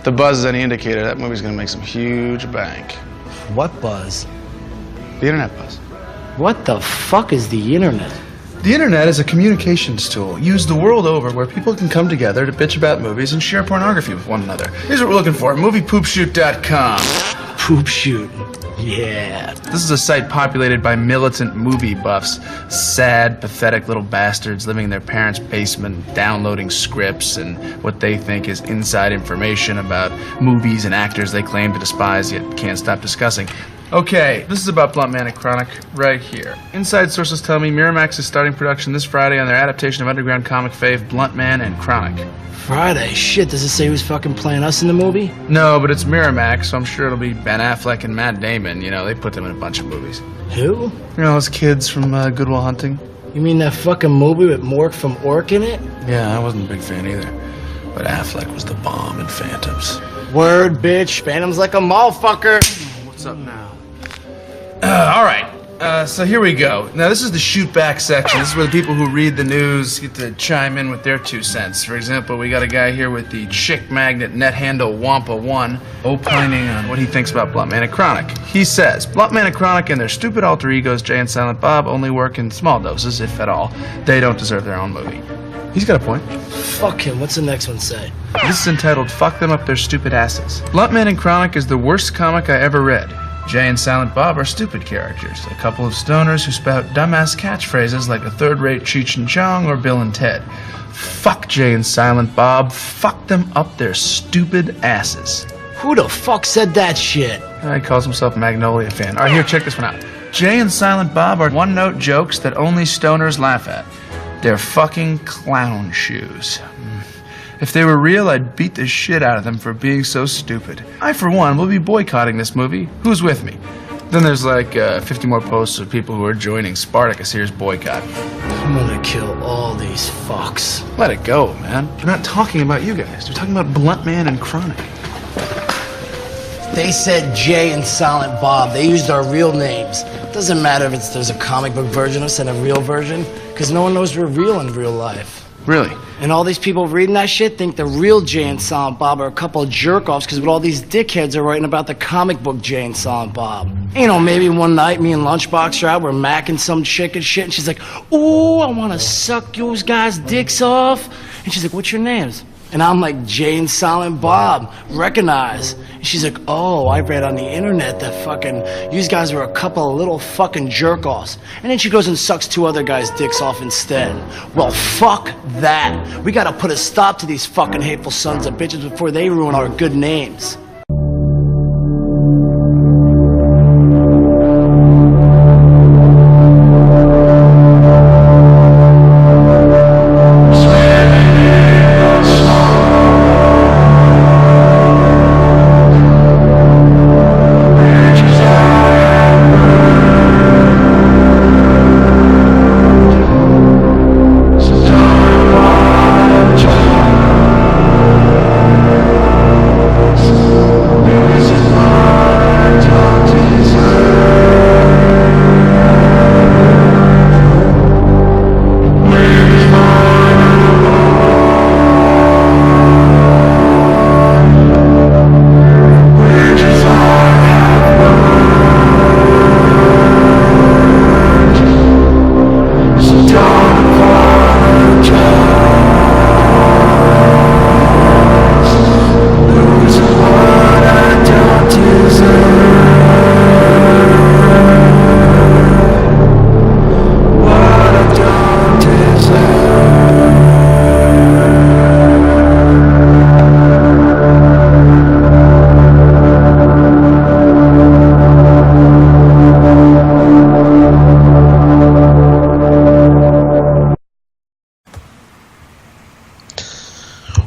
the buzz is any indicator, that movie's gonna make some huge bank. What buzz? The internet buzz. What the fuck is the internet? The internet is a communications tool used the world over where people can come together to bitch about movies and share pornography with one another. Here's what we're looking for, moviepoopshoot.com. Poop shoot. Yeah. This is a site populated by militant movie buffs, sad, pathetic little bastards living in their parents' basement, downloading scripts and what they think is inside information about movies and actors they claim to despise yet can't stop discussing. Okay, this is about Blunt Man and Chronic right here. Inside sources tell me Miramax is starting production this Friday on their adaptation of underground comic fave Blunt Man and Chronic. Friday? Shit, does it say who's fucking playing us in the movie? No, but it's Miramax, so I'm sure it'll be Ben Affleck and Matt Damon. You know, they put them in a bunch of movies. Who? You know, those kids from Good Will Hunting? You mean that fucking movie with Mork from Ork in it? Yeah, I wasn't a big fan either. But Affleck was the bomb in Phantoms. Word, bitch. Phantom's like a motherfucker. What's up now? Alright, so here we go. Now this is the shoot back section. This is where the people who read the news get to chime in with their 2 cents. For example, we got a guy here with the chick magnet net handle Wampa1 opining on what he thinks about Blunt Man and Chronic. He says, Blunt Man and Chronic and their stupid alter egos Jay and Silent Bob only work in small doses, if at all. They don't deserve their own movie. He's got a point. Fuck him. What's the next one say? This is entitled Fuck Them Up Their Stupid Asses. Blunt Man and Chronic is the worst comic I ever read. Jay and Silent Bob are stupid characters, a couple of stoners who spout dumbass catchphrases like a third-rate Cheech and Chong or Bill and Ted. Fuck Jay and Silent Bob, fuck them up their stupid asses. Who the fuck said that shit? He calls himself a Magnolia fan. Alright, here, check this one out. Jay and Silent Bob are one-note jokes that only stoners laugh at. They're fucking clown shoes. If they were real, I'd beat the shit out of them for being so stupid. I, for one, will be boycotting this movie. Who's with me? Then there's like 50 more posts of people who are joining Spartacus here's boycott. I'm gonna kill all these fucks. Let it go, man. They're not talking about you guys. They're talking about Blunt Man and Chronic. They said Jay and Silent Bob. They used our real names. Doesn't matter if there's a comic book version of us and a real version, because no one knows we're real in real life. Really? And all these people reading that shit think the real Jay and Silent Bob are a couple of jerk-offs because what all these dickheads are writing about the comic book Jay and Silent Bob. You know, maybe one night me and Lunchbox are out, we're macking some chick and shit, and she's like, ooh, I want to suck those guys' dicks off. And she's like, what's your names? And I'm like, Jay and Silent Bob, recognize. And she's like, oh, I read on the internet that fucking, you guys were a couple of little fucking jerk-offs. And then she goes and sucks 2 other guys' dicks off instead. Well, fuck that. We gotta put a stop to these fucking hateful sons of bitches before they ruin our good names.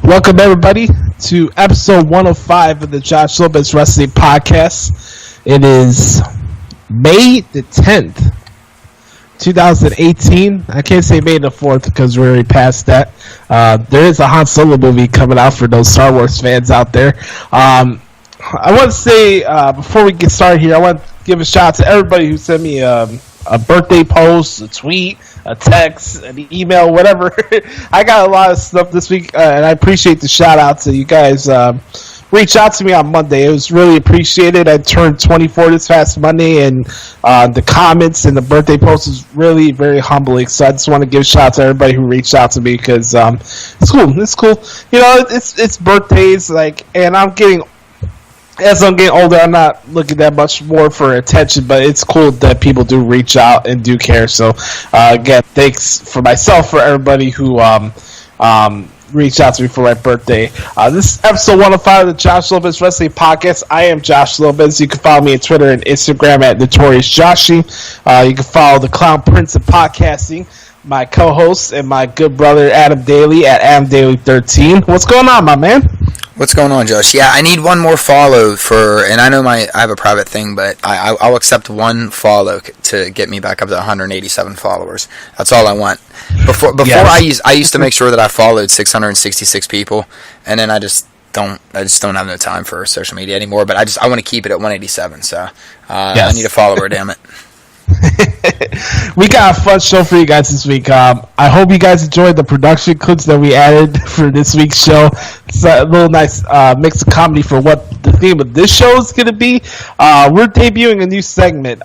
Welcome everybody to episode 105 of the Josh Lopez Wrestling Podcast. It is May the 10th, 2018. I can't say May the 4th because we're already past that. There is a Han Solo movie coming out for those Star Wars fans out there. I want to say, before we get started here, I want to give a shout out to everybody who sent me a birthday post, a tweet, a text, an email, whatever. I got a lot of stuff this week, and I appreciate the shout out to you guys reach out to me on Monday. It was really appreciated. I turned 24 this past Monday, and the comments and the birthday post was really very humbling. So I just want to give a shout out to everybody who reached out to me because it's cool. It's cool. You know, it's birthdays, like, and as I'm getting older, I'm not looking that much more for attention, but it's cool that people do reach out and do care. So, again, thanks for myself, for everybody who reached out to me for my birthday. This is episode 105 of the Josh Lopez Wrestling Podcast. I am Josh Lopez. You can follow me on Twitter and Instagram at Notorious Joshi. You can follow the Clown Prince of Podcasting, my co-host, and my good brother Adam Daley at Adam Daley 13. What's going on, my man? What's going on, Josh? Yeah, I need one more follow and I know I have a private thing, but I'll accept one follow to get me back up to 187 followers. That's all I want. Before yes. I used to make sure that I followed 666 people, and then I just don't have no time for social media anymore. But I want to keep it at 187. So yes. I need a follower. Damn it. We got a fun show for you guys this week. I hope you guys enjoyed the production clips that we added for this week's show. It's a little nice mix of comedy for what the theme of this show is going to be. We're debuting a new segment.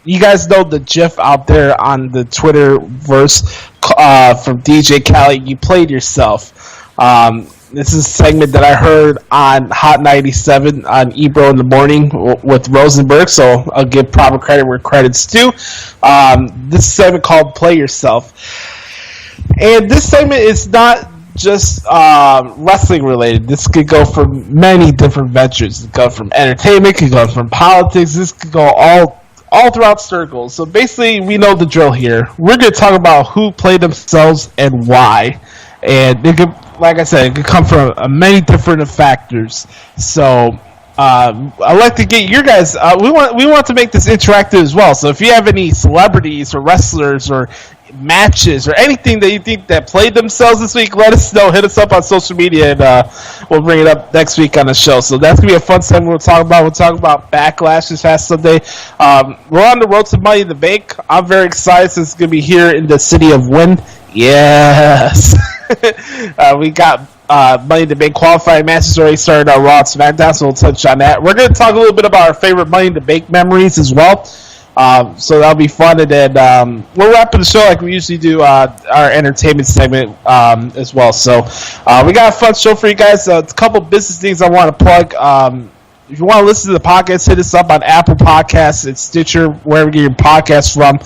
You guys know the GIF out there on the Twitterverse from DJ Khaled. You played yourself. This is a segment that I heard on Hot 97 on Ebro in the morning with Rosenberg, so I'll give proper credit where credit's due. This segment called Play Yourself. And this segment is not just wrestling related. This could go from many different ventures. It could go from entertainment, it could go from politics, this could go all throughout circles. So basically, we know the drill here. We're going to talk about who played themselves and why. And it could, like I said, it could come from many different factors. So I'd like to get your guys. We want to make this interactive as well. So if you have any celebrities or wrestlers or matches or anything that you think that played themselves this week, let us know. Hit us up on social media, and we'll bring it up next week on the show. So that's gonna be a fun segment. We'll talk about Backlash this past Sunday. We're on the road to Money in the Bank. I'm very excited since it's gonna be here in the city of Wynn. Yes. We got Money in the Bank qualifying matches already started on Raw and SmackDown, so we'll touch on that. We're going to talk a little bit about our favorite Money in the Bank memories as well. So that'll be fun. And then we'll wrap up the show like we usually do our entertainment segment as well. So we got a fun show for you guys. A couple business things I want to plug. If you want to listen to the podcast, hit us up on Apple Podcasts and Stitcher, wherever you get your podcasts from.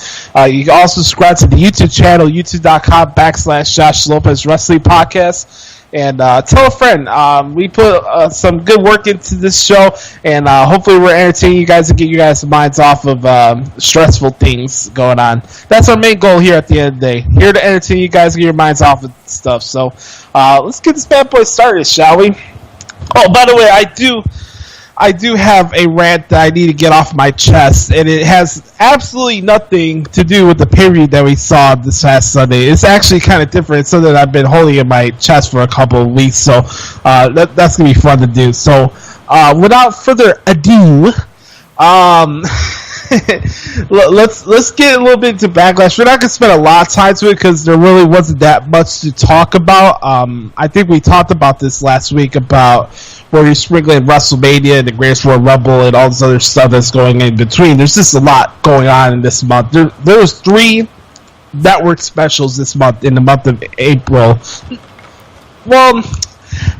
You can also subscribe to the YouTube channel, youtube.com/Josh Lopez Wrestling Podcast. And tell a friend. We put some good work into this show, and hopefully we're entertaining you guys and get you guys' minds off of stressful things going on. That's our main goal here at the end of the day. Here to entertain you guys and get your minds off of stuff. So let's get this bad boy started, shall we? Oh, by the way, I do have a rant that I need to get off my chest, and it has absolutely nothing to do with the pay-per-view that we saw this past Sunday. It's actually kind of different. It's something that I've been holding in my chest for a couple of weeks, so that's going to be fun to do. So without further ado, let's get a little bit into Backlash. We're not going to spend a lot of time to it because there really wasn't that much to talk about. I think we talked about this last week about where you're sprinkling WrestleMania and the Greatest Royal Rumble and all this other stuff that's going in between. There's just a lot going on in this month. There was 3 network specials this month, in the month of April. Well,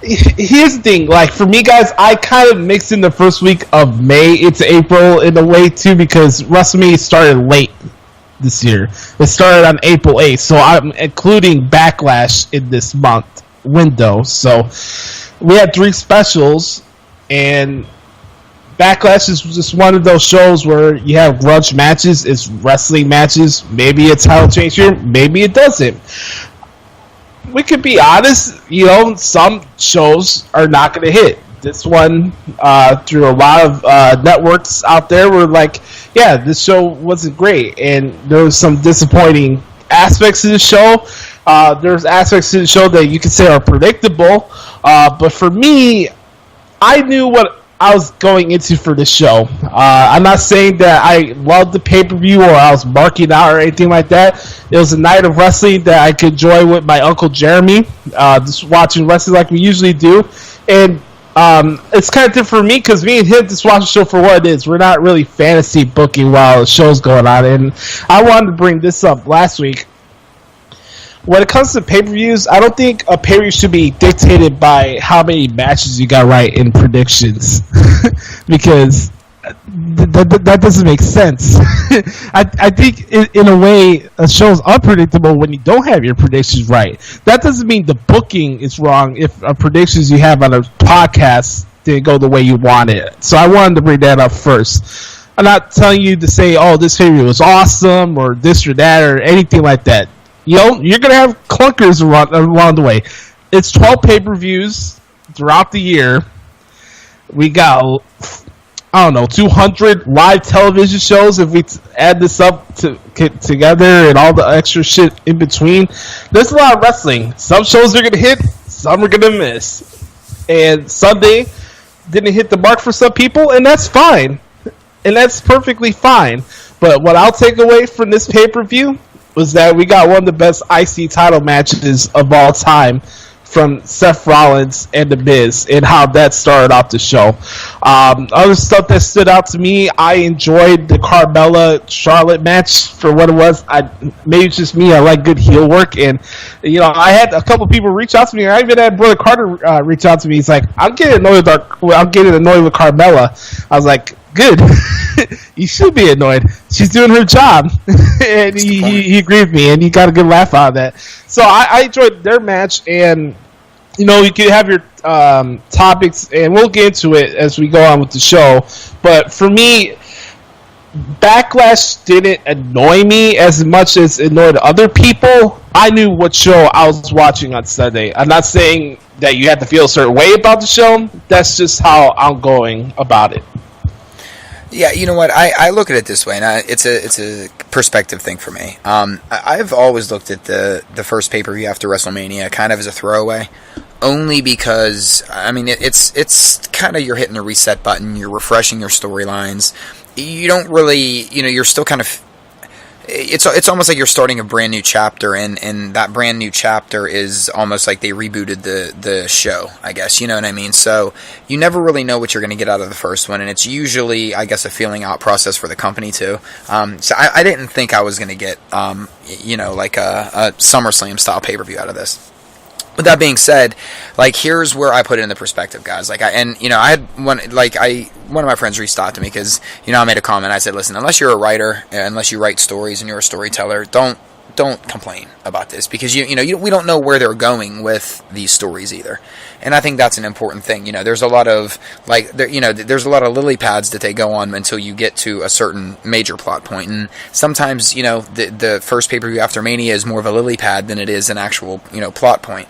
here's the thing. Like, for me, guys, I kind of mixed in the first week of May into April in a way, too, because WrestleMania started late this year. It started on April 8th, so I'm including Backlash in this month window. So we had 3 specials, and Backlash is just one of those shows where you have grudge matches. It's wrestling matches. Maybe it's title change here. Maybe it doesn't. We could be honest, some shows are not going to hit. This one, through a lot of networks out there, were like, yeah, this show wasn't great. And there was some disappointing aspects of the show. There's aspects of the show that you could say are predictable. But for me, I knew what I was going into for this show. I'm not saying that I loved the pay-per-view or I was marking out or anything like that. It was a night of wrestling that I could enjoy with my Uncle Jeremy, just watching wrestling like we usually do. And It's kind of different for me because me and him just watch the show for what it is. We're not really fantasy booking while the show's going on. And I wanted to bring this up last week. When it comes to pay-per-views, I don't think a pay-per-view should be dictated by how many matches you got right in predictions. Because that doesn't make sense. I think in a way a show is unpredictable when you don't have your predictions right. That doesn't mean the booking is wrong if predictions you have on a podcast didn't go the way you want it. So I wanted to bring that up first. I'm not telling you to say, oh, this pay-per-view was awesome or this or that or anything like that. You know, you're going to have clunkers along the way. It's 12 pay-per-views throughout the year. We got, 200 live television shows if we add this up together and all the extra shit in between. There's a lot of wrestling. Some shows are going to hit, some are going to miss. And Sunday didn't hit the mark for some people, and that's fine. And that's perfectly fine. But what I'll take away from this pay-per-view was that we got one of the best IC title matches of all time from Seth Rollins and The Miz and how that started off the show. Other stuff that stood out to me, I enjoyed the Carmella-Charlotte match for what it was. Maybe it's just me, I like good heel work. And, I had a couple people reach out to me. I even had Brother Carter reach out to me. He's like, I'm getting annoyed with Carmella. I was like, good. You should be annoyed. She's doing her job. And he agreed with me, and he got a good laugh out of that. So I enjoyed their match, and you can have your topics, and we'll get into it as we go on with the show. But for me, Backlash didn't annoy me as much as it annoyed other people. I knew what show I was watching on Sunday. I'm not saying that you have to feel a certain way about the show. That's just how I'm going about it. Yeah, you know what? I look at it this way, and it's a perspective thing for me. I've always looked at the first pay-per-view after WrestleMania kind of as a throwaway, only because it's kind of you're hitting the reset button, you're refreshing your storylines. You don't really, you're still kind of. It's almost like you're starting a brand new chapter, and that brand new chapter is almost like they rebooted the show, I guess, you know what I mean? So you never really know what you're going to get out of the first one, and it's usually, I guess, a feeling out process for the company too. So I didn't think I was going to get, like a SummerSlam style pay-per-view out of this. With that being said, here's where I put it in the perspective, guys. I had one of my friends reached out to me because, I made a comment. I said, listen, unless you're a writer, unless you write stories and you're a storyteller, don't complain about this because we don't know where they're going with these stories either. And I think that's an important thing. There's a lot of there's a lot of lily pads that they go on until you get to a certain major plot point. And sometimes, the first pay-per-view after Mania is more of a lily pad than it is an actual, plot point.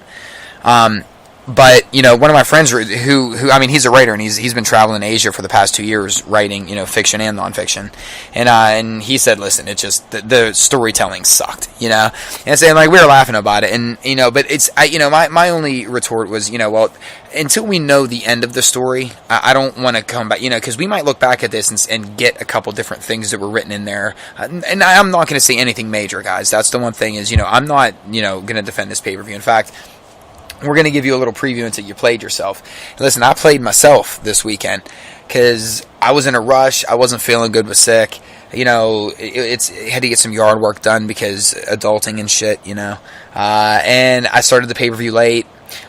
But one of my friends who he's a writer and he's been traveling in Asia for the past 2 years writing fiction and nonfiction, and he said, listen, it just the storytelling sucked, and saying we were laughing about it, and but it's my only retort was well, until we know the end of the story, I don't want to come back, because we might look back at this and get a couple different things that were written in there, and I'm not going to say anything major, guys. That's the one thing is I'm not going to defend this pay-per-view. In fact, we're going to give you a little preview until you played yourself. And listen, I played myself this weekend because I was in a rush. I wasn't feeling good, was sick. It had to get some yard work done because adulting and shit, and I started the pay-per-view late.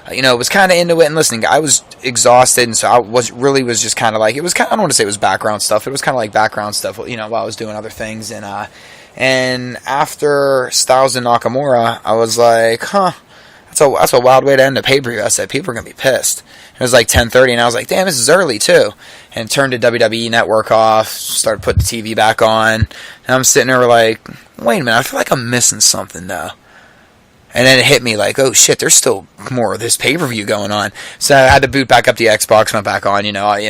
Was kind of into it, and listening, I was exhausted, and so I was just kind of I don't want to say it was background stuff. It was kind of like background stuff, while I was doing other things, and after Styles and Nakamura, I was like, That's a wild way to end a pay-per-view. I said, people are going to be pissed. It was 10:30, and I was like, damn, this is early, too. And turned the WWE Network off, started putting the TV back on. And I'm sitting there wait a minute, I feel like I'm missing something, though. And then it hit me oh shit, there's still more of this pay-per-view going on. So I had to boot back up the Xbox, went back on,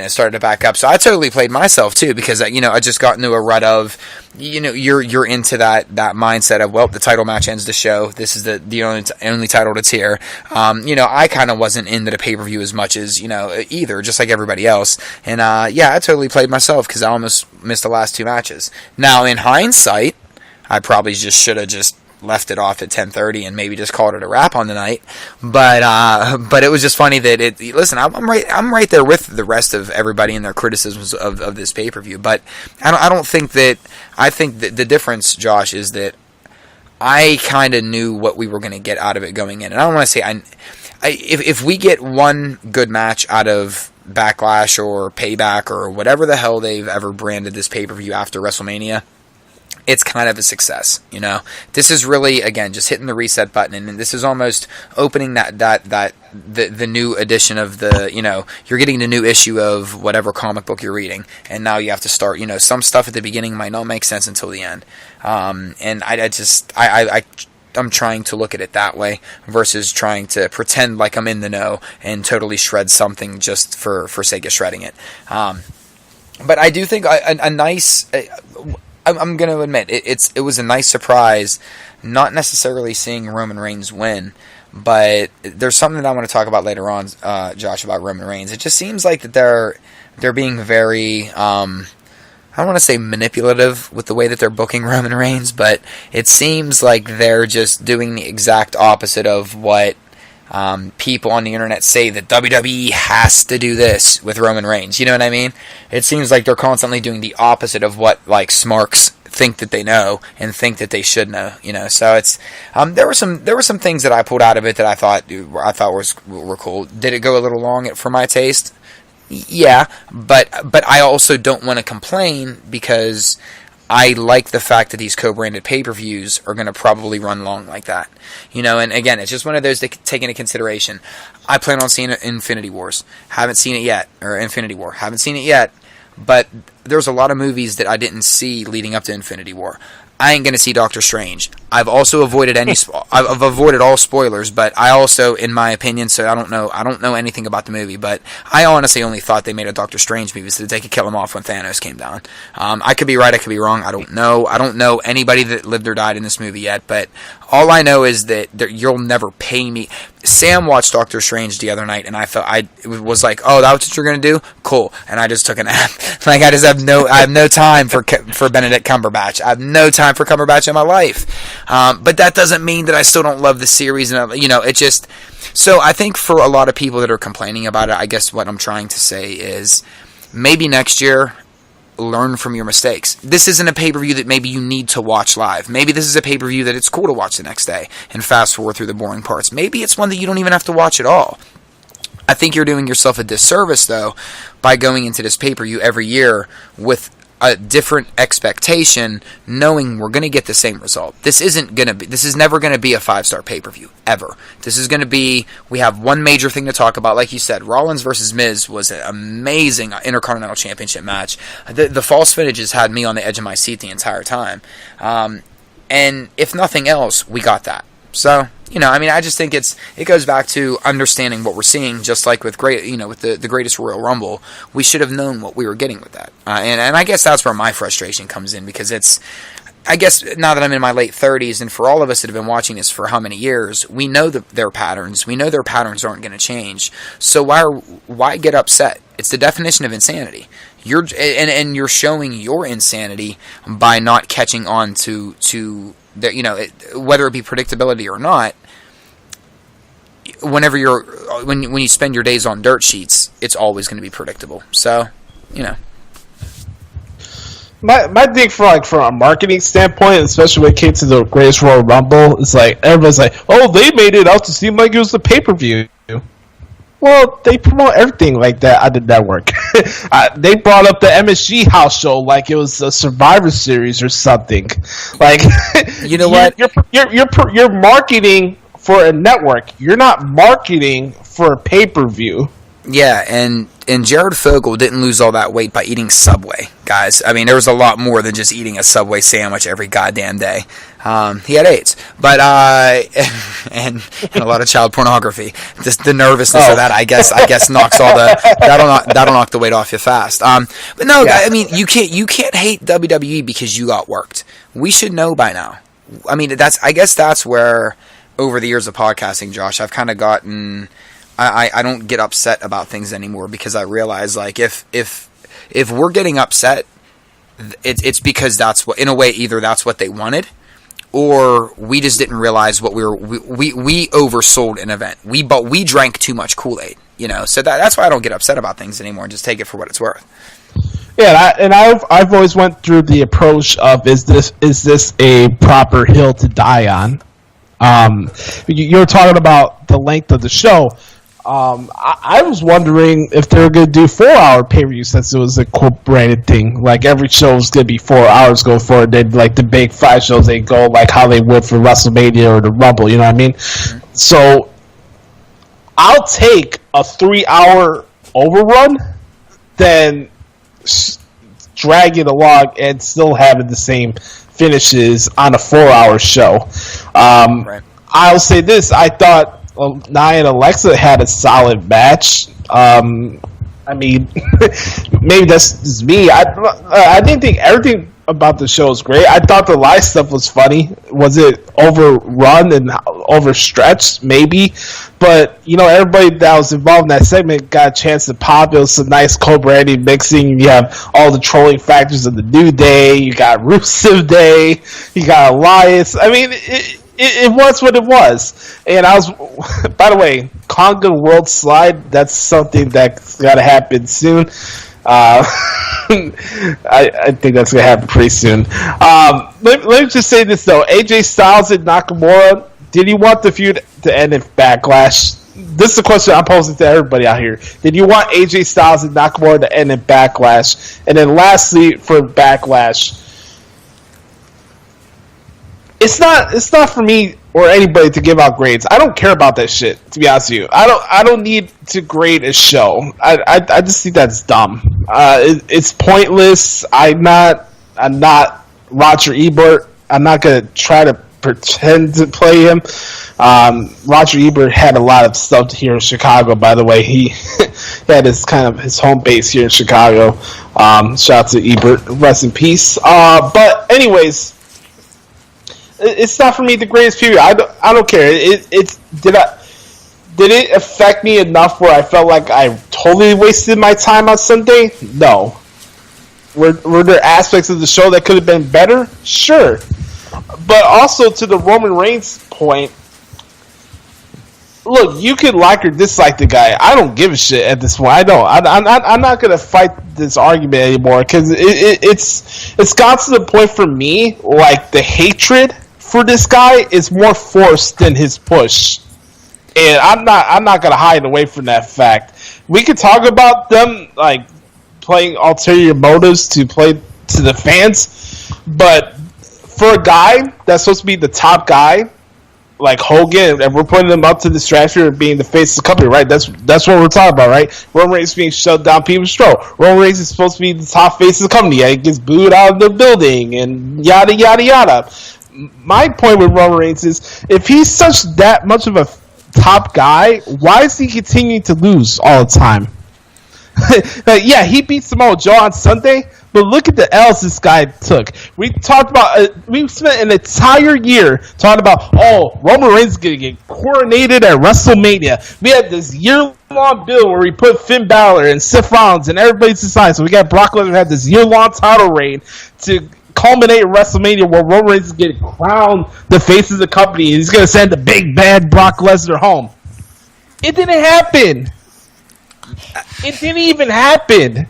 started to back up. So I totally played myself too, because I just got into a rut of, you're into that mindset of, well, the title match ends the show. This is the only title that's here. I kind of wasn't into the pay-per-view as much as, either, just like everybody else. And I totally played myself because I almost missed the last two matches. Now, in hindsight, I probably just should have just left it off at 10:30 and maybe just called it a wrap on the night. But it was just funny that listen, I'm right there with the rest of everybody in their criticisms of this pay-per-view. But I don't think that. I think that the difference, Josh, is that I kind of knew what we were going to get out of it going in, and I don't want to say if we get one good match out of Backlash or Payback or whatever the hell they've ever branded this pay-per-view after WrestleMania, it's kind of a success, you know. This is really, again, just hitting the reset button, and this is almost opening the new edition of the, you know, you're getting the new issue of whatever comic book you're reading, and now you have to start, you know, some stuff at the beginning might not make sense until the end, and I'm trying to look at it that way versus trying to pretend like I'm in the know and totally shred something just for sake of shredding it. But I do think a nice. I'm going to admit it was a nice surprise, not necessarily seeing Roman Reigns win, but there's something that I want to talk about later on, Josh, about Roman Reigns. It just seems like that they're being very. I don't want to say manipulative with the way that they're booking Roman Reigns, but it seems like they're just doing the exact opposite of what people on the internet say that WWE has to do this with Roman Reigns. You know what I mean? It seems like they're constantly doing the opposite of what like smarks think that they know and think that they should know. You know, so it's there were some things that I pulled out of it that I thought were cool. Did it go a little long for my taste? Yeah, but I also don't want to complain because I like the fact that these co-branded pay-per-views are going to probably run long like that. You know, and again, it's just one of those to take into consideration. I plan on seeing Infinity Wars. Haven't seen it yet. Or Infinity War. Haven't seen it yet. But there's a lot of movies that I didn't see leading up to Infinity War. I ain't going to see Doctor Strange. I've also avoided I've avoided all spoilers, but I also, in my opinion, so I don't know anything about the movie, but I honestly only thought they made a Doctor Strange movie so that they could kill him off when Thanos came down. I could be right, I could be wrong, I don't know. I don't know anybody that lived or died in this movie yet, but all I know is that you'll never pay me. Sam watched Doctor Strange the other night, and I was like, oh, that's what you're gonna do? Cool. And I just took a nap. Like I have no time for Benedict Cumberbatch. I have no time for Cumberbatch in my life. But that doesn't mean that I still don't love the series, and you know, it just. So I think for a lot of people that are complaining about it, I guess what I'm trying to say is maybe next year, learn from your mistakes. This isn't a pay-per-view that maybe you need to watch live. Maybe this is a pay-per-view that it's cool to watch the next day and fast forward through the boring parts. Maybe it's one that you don't even have to watch at all. I think you're doing yourself a disservice, though, by going into this pay-per-view every year with a different expectation, knowing we're going to get the same result. This is never going to be a 5-star pay-per-view, ever. This is going to be, we have one major thing to talk about. Like you said, Rollins versus Miz was an amazing Intercontinental Championship match. The false finishes had me on the edge of my seat the entire time. And if nothing else, we got that. So, you know, I mean, I just think it goes back to understanding what we're seeing, just like with with the greatest Royal Rumble. We should have known what we were getting with that. And I guess that's where my frustration comes in, because I guess now that I'm in my late 30s, and for all of us that have been watching this for how many years, we know their patterns. We know their patterns aren't going to change. So why get upset? It's the definition of insanity. You're showing your insanity by not catching on to that, you know, whether it be predictability or not. Whenever when you spend your days on dirt sheets, it's always going to be predictable. So, you know. My thing from a marketing standpoint, especially when it came to the Greatest Royal Rumble, is like everybody's like, oh, they made it out to seem like it was the pay-per-view. Well, they promote everything like that on the network. They brought up the MSG house show like it was a Survivor Series or something. Like, you know what? You're marketing for a network. You're not marketing for a pay-per-view. Yeah, and Jared Fogle didn't lose all that weight by eating Subway, guys. I mean, there was a lot more than just eating a Subway sandwich every goddamn day. He had AIDS, but and a lot of child pornography. Just the nervousness of that, I guess knocks all the that'll knock the weight off you fast. But no, yeah. I mean, you can't hate WWE because you got worked. We should know by now. I mean, I guess that's where over the years of podcasting, Josh, I've kind of gotten. I don't get upset about things anymore, because I realize, like, if we're getting upset, it's because that's what, in a way, either that's what they wanted, or we just didn't realize what we oversold an event. We drank too much Kool-Aid, you know. So that's why I don't get upset about things anymore. Just take it for what it's worth. Yeah, I've always went through the approach of is this a proper hill to die on? You were talking about the length of the show. I was wondering if they were going to do 4-hour pay-per-view since it was a co-branded thing. Like every show was going to be 4 hours going forward. They'd like the big 5 shows, they go like how they would for WrestleMania or the Rumble. You know what I mean? Mm-hmm. So I'll take a 3-hour overrun than drag it along and still having the same finishes on a 4-hour show. Right. I'll say this: I thought Nia and Alexa had a solid match. I mean, maybe that's just me. I didn't think everything about the show was great. I thought the live stuff was funny. Was it overrun and overstretched? Maybe. But, you know, everybody that was involved in that segment got a chance to pop. It was some nice co-branding mixing. You have all the trolling factors of the New Day. You got Rusev Day. You got Elias. I mean, it was what it was. And I was, by the way, Conga World Slide, that's something that's got to happen soon. I think that's going to happen pretty soon. Let me just say this, though. AJ Styles and Nakamura, did you want the feud to end in Backlash? This is the question I'm posing to everybody out here. Did you want AJ Styles and Nakamura to end in Backlash? And then lastly, for Backlash, it's not for me or anybody to give out grades. I don't care about that shit, to be honest with you. I don't need to grade a show. I just think that's dumb. It's pointless. I'm not Roger Ebert. I'm not gonna try to pretend to play him. Roger Ebert had a lot of stuff here in Chicago, by the way. He had his home base here in Chicago. Shout out to Ebert. Rest in peace. But anyways, it's not for me the greatest period. I don't care. Did it affect me enough where I felt like I totally wasted my time on Sunday? No. Were there aspects of the show that could have been better? Sure. But also to the Roman Reigns point, look, you could like or dislike the guy. I don't give a shit at this point. I don't. I'm not going to fight this argument anymore because it's gotten to the point for me, like the hatred for this guy is more forced than his push. And I'm not going to hide away from that fact. We could talk about them like playing ulterior motives to play to the fans, but for a guy that's supposed to be the top guy, like Hogan, and we're putting him up to the stratosphere of being the face of the company, right? That's what we're talking about, right? Roman Reigns being shoved down people's throat. Roman Reigns is supposed to be the top face of the company. He gets booed out of the building and yada yada yada. My point with Roman Reigns is, if he's that much of a top guy, why is he continuing to lose all the time? Yeah, he beat Samoa Joe on Sunday, but look at the L's this guy took. We talked about, we spent an entire year talking about, Roman Reigns is going to get coronated at WrestleMania. We had this year-long build where we put Finn Balor and Seth Rollins and everybody's decided. So we got Brock Lesnar had this year-long title reign to culminate in WrestleMania where Roman Reigns is going to crown the face of the company and he's going to send the big bad Brock Lesnar home. It didn't happen. It didn't even happen.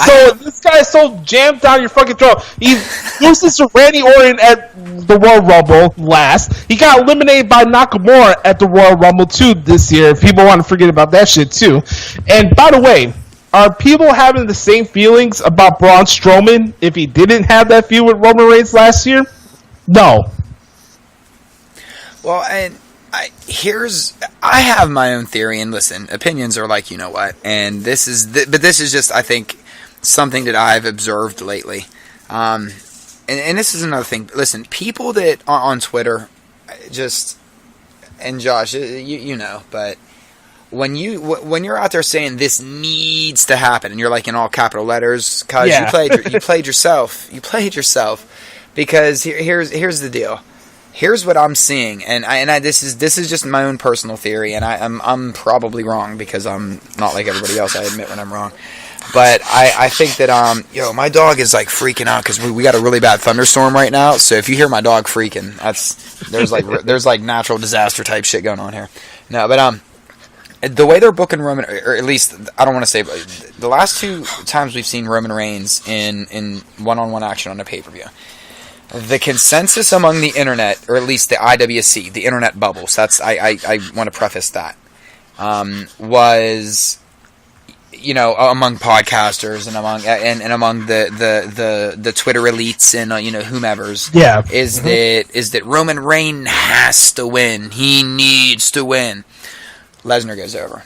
So this guy is so jammed down your fucking throat. He loses to Randy Orton at the Royal Rumble last. He got eliminated by Nakamura at the Royal Rumble too this year. If people want to forget about that shit too. And by the way, are people having the same feelings about Braun Strowman if he didn't have that feud with Roman Reigns last year? No. Well, and I have my own theory, and listen, opinions are like, you know what, and this is just, I think, something that I've observed lately, and this is another thing. Listen, people that are on Twitter, just, and Josh, you know, but when you're out there saying this needs to happen, and you're like in all capital letters, cause you played yourself, because here's the deal. Here's what I'm seeing, and this is just my own personal theory, and I'm probably wrong because I'm not like everybody else. I admit when I'm wrong, But I think that my dog is like freaking out because we got a really bad thunderstorm right now. So if you hear my dog freaking, there's like natural disaster type shit going on here. No, but the way they're booking Roman, or at least I don't want to say, but the last 2 times we've seen Roman Reigns in one-on-one action on a pay-per-view, the consensus among the internet, or at least the IWC, the internet bubbles, I want to preface that, was, among podcasters and among the Twitter elites and whomevers, is that Roman Reigns has to win. He needs to win. Lesnar goes over.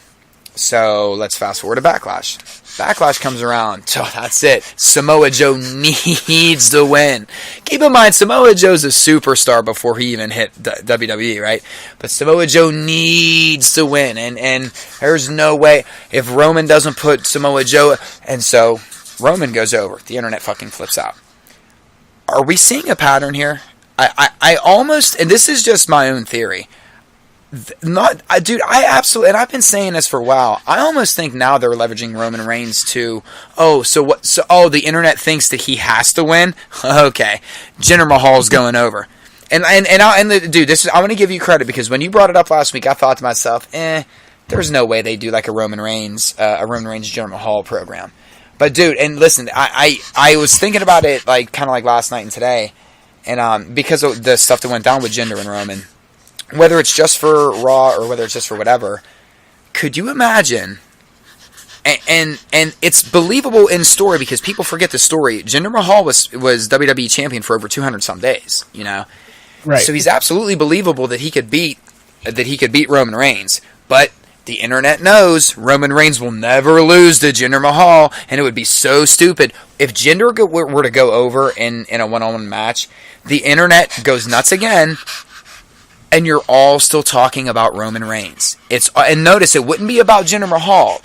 So let's fast forward to Backlash. Backlash comes around. Oh, that's it. Samoa Joe needs to win. Keep in mind, Samoa Joe's a superstar before he even hit WWE, right? But Samoa Joe needs to win. And there's no way if Roman doesn't put Samoa Joe... And so Roman goes over. The internet fucking flips out. Are we seeing a pattern here? I almost... And this is just my own theory. I absolutely, and I've been saying this for a while. I almost think now they're leveraging Roman Reigns to, the internet thinks that he has to win. Okay, Jinder Mahal's going over, dude, I'm going to give you credit because when you brought it up last week, I thought to myself, there's no way they do like a Roman Reigns Jinder Mahal program. But dude, and listen, I was thinking about it like kind of like last night and today, and because of the stuff that went down with Jinder and Roman. Whether it's just for Raw or whether it's just for whatever, could you imagine? And it's believable in story because people forget the story. Jinder Mahal was WWE champion for over 200 some days, Right. So he's absolutely believable that he could beat Roman Reigns. But the internet knows Roman Reigns will never lose to Jinder Mahal, and it would be so stupid if Jinder were to go over in a one-on-one match. The internet goes nuts again. And you're all still talking about Roman Reigns. And notice, it wouldn't be about Jinder Mahal.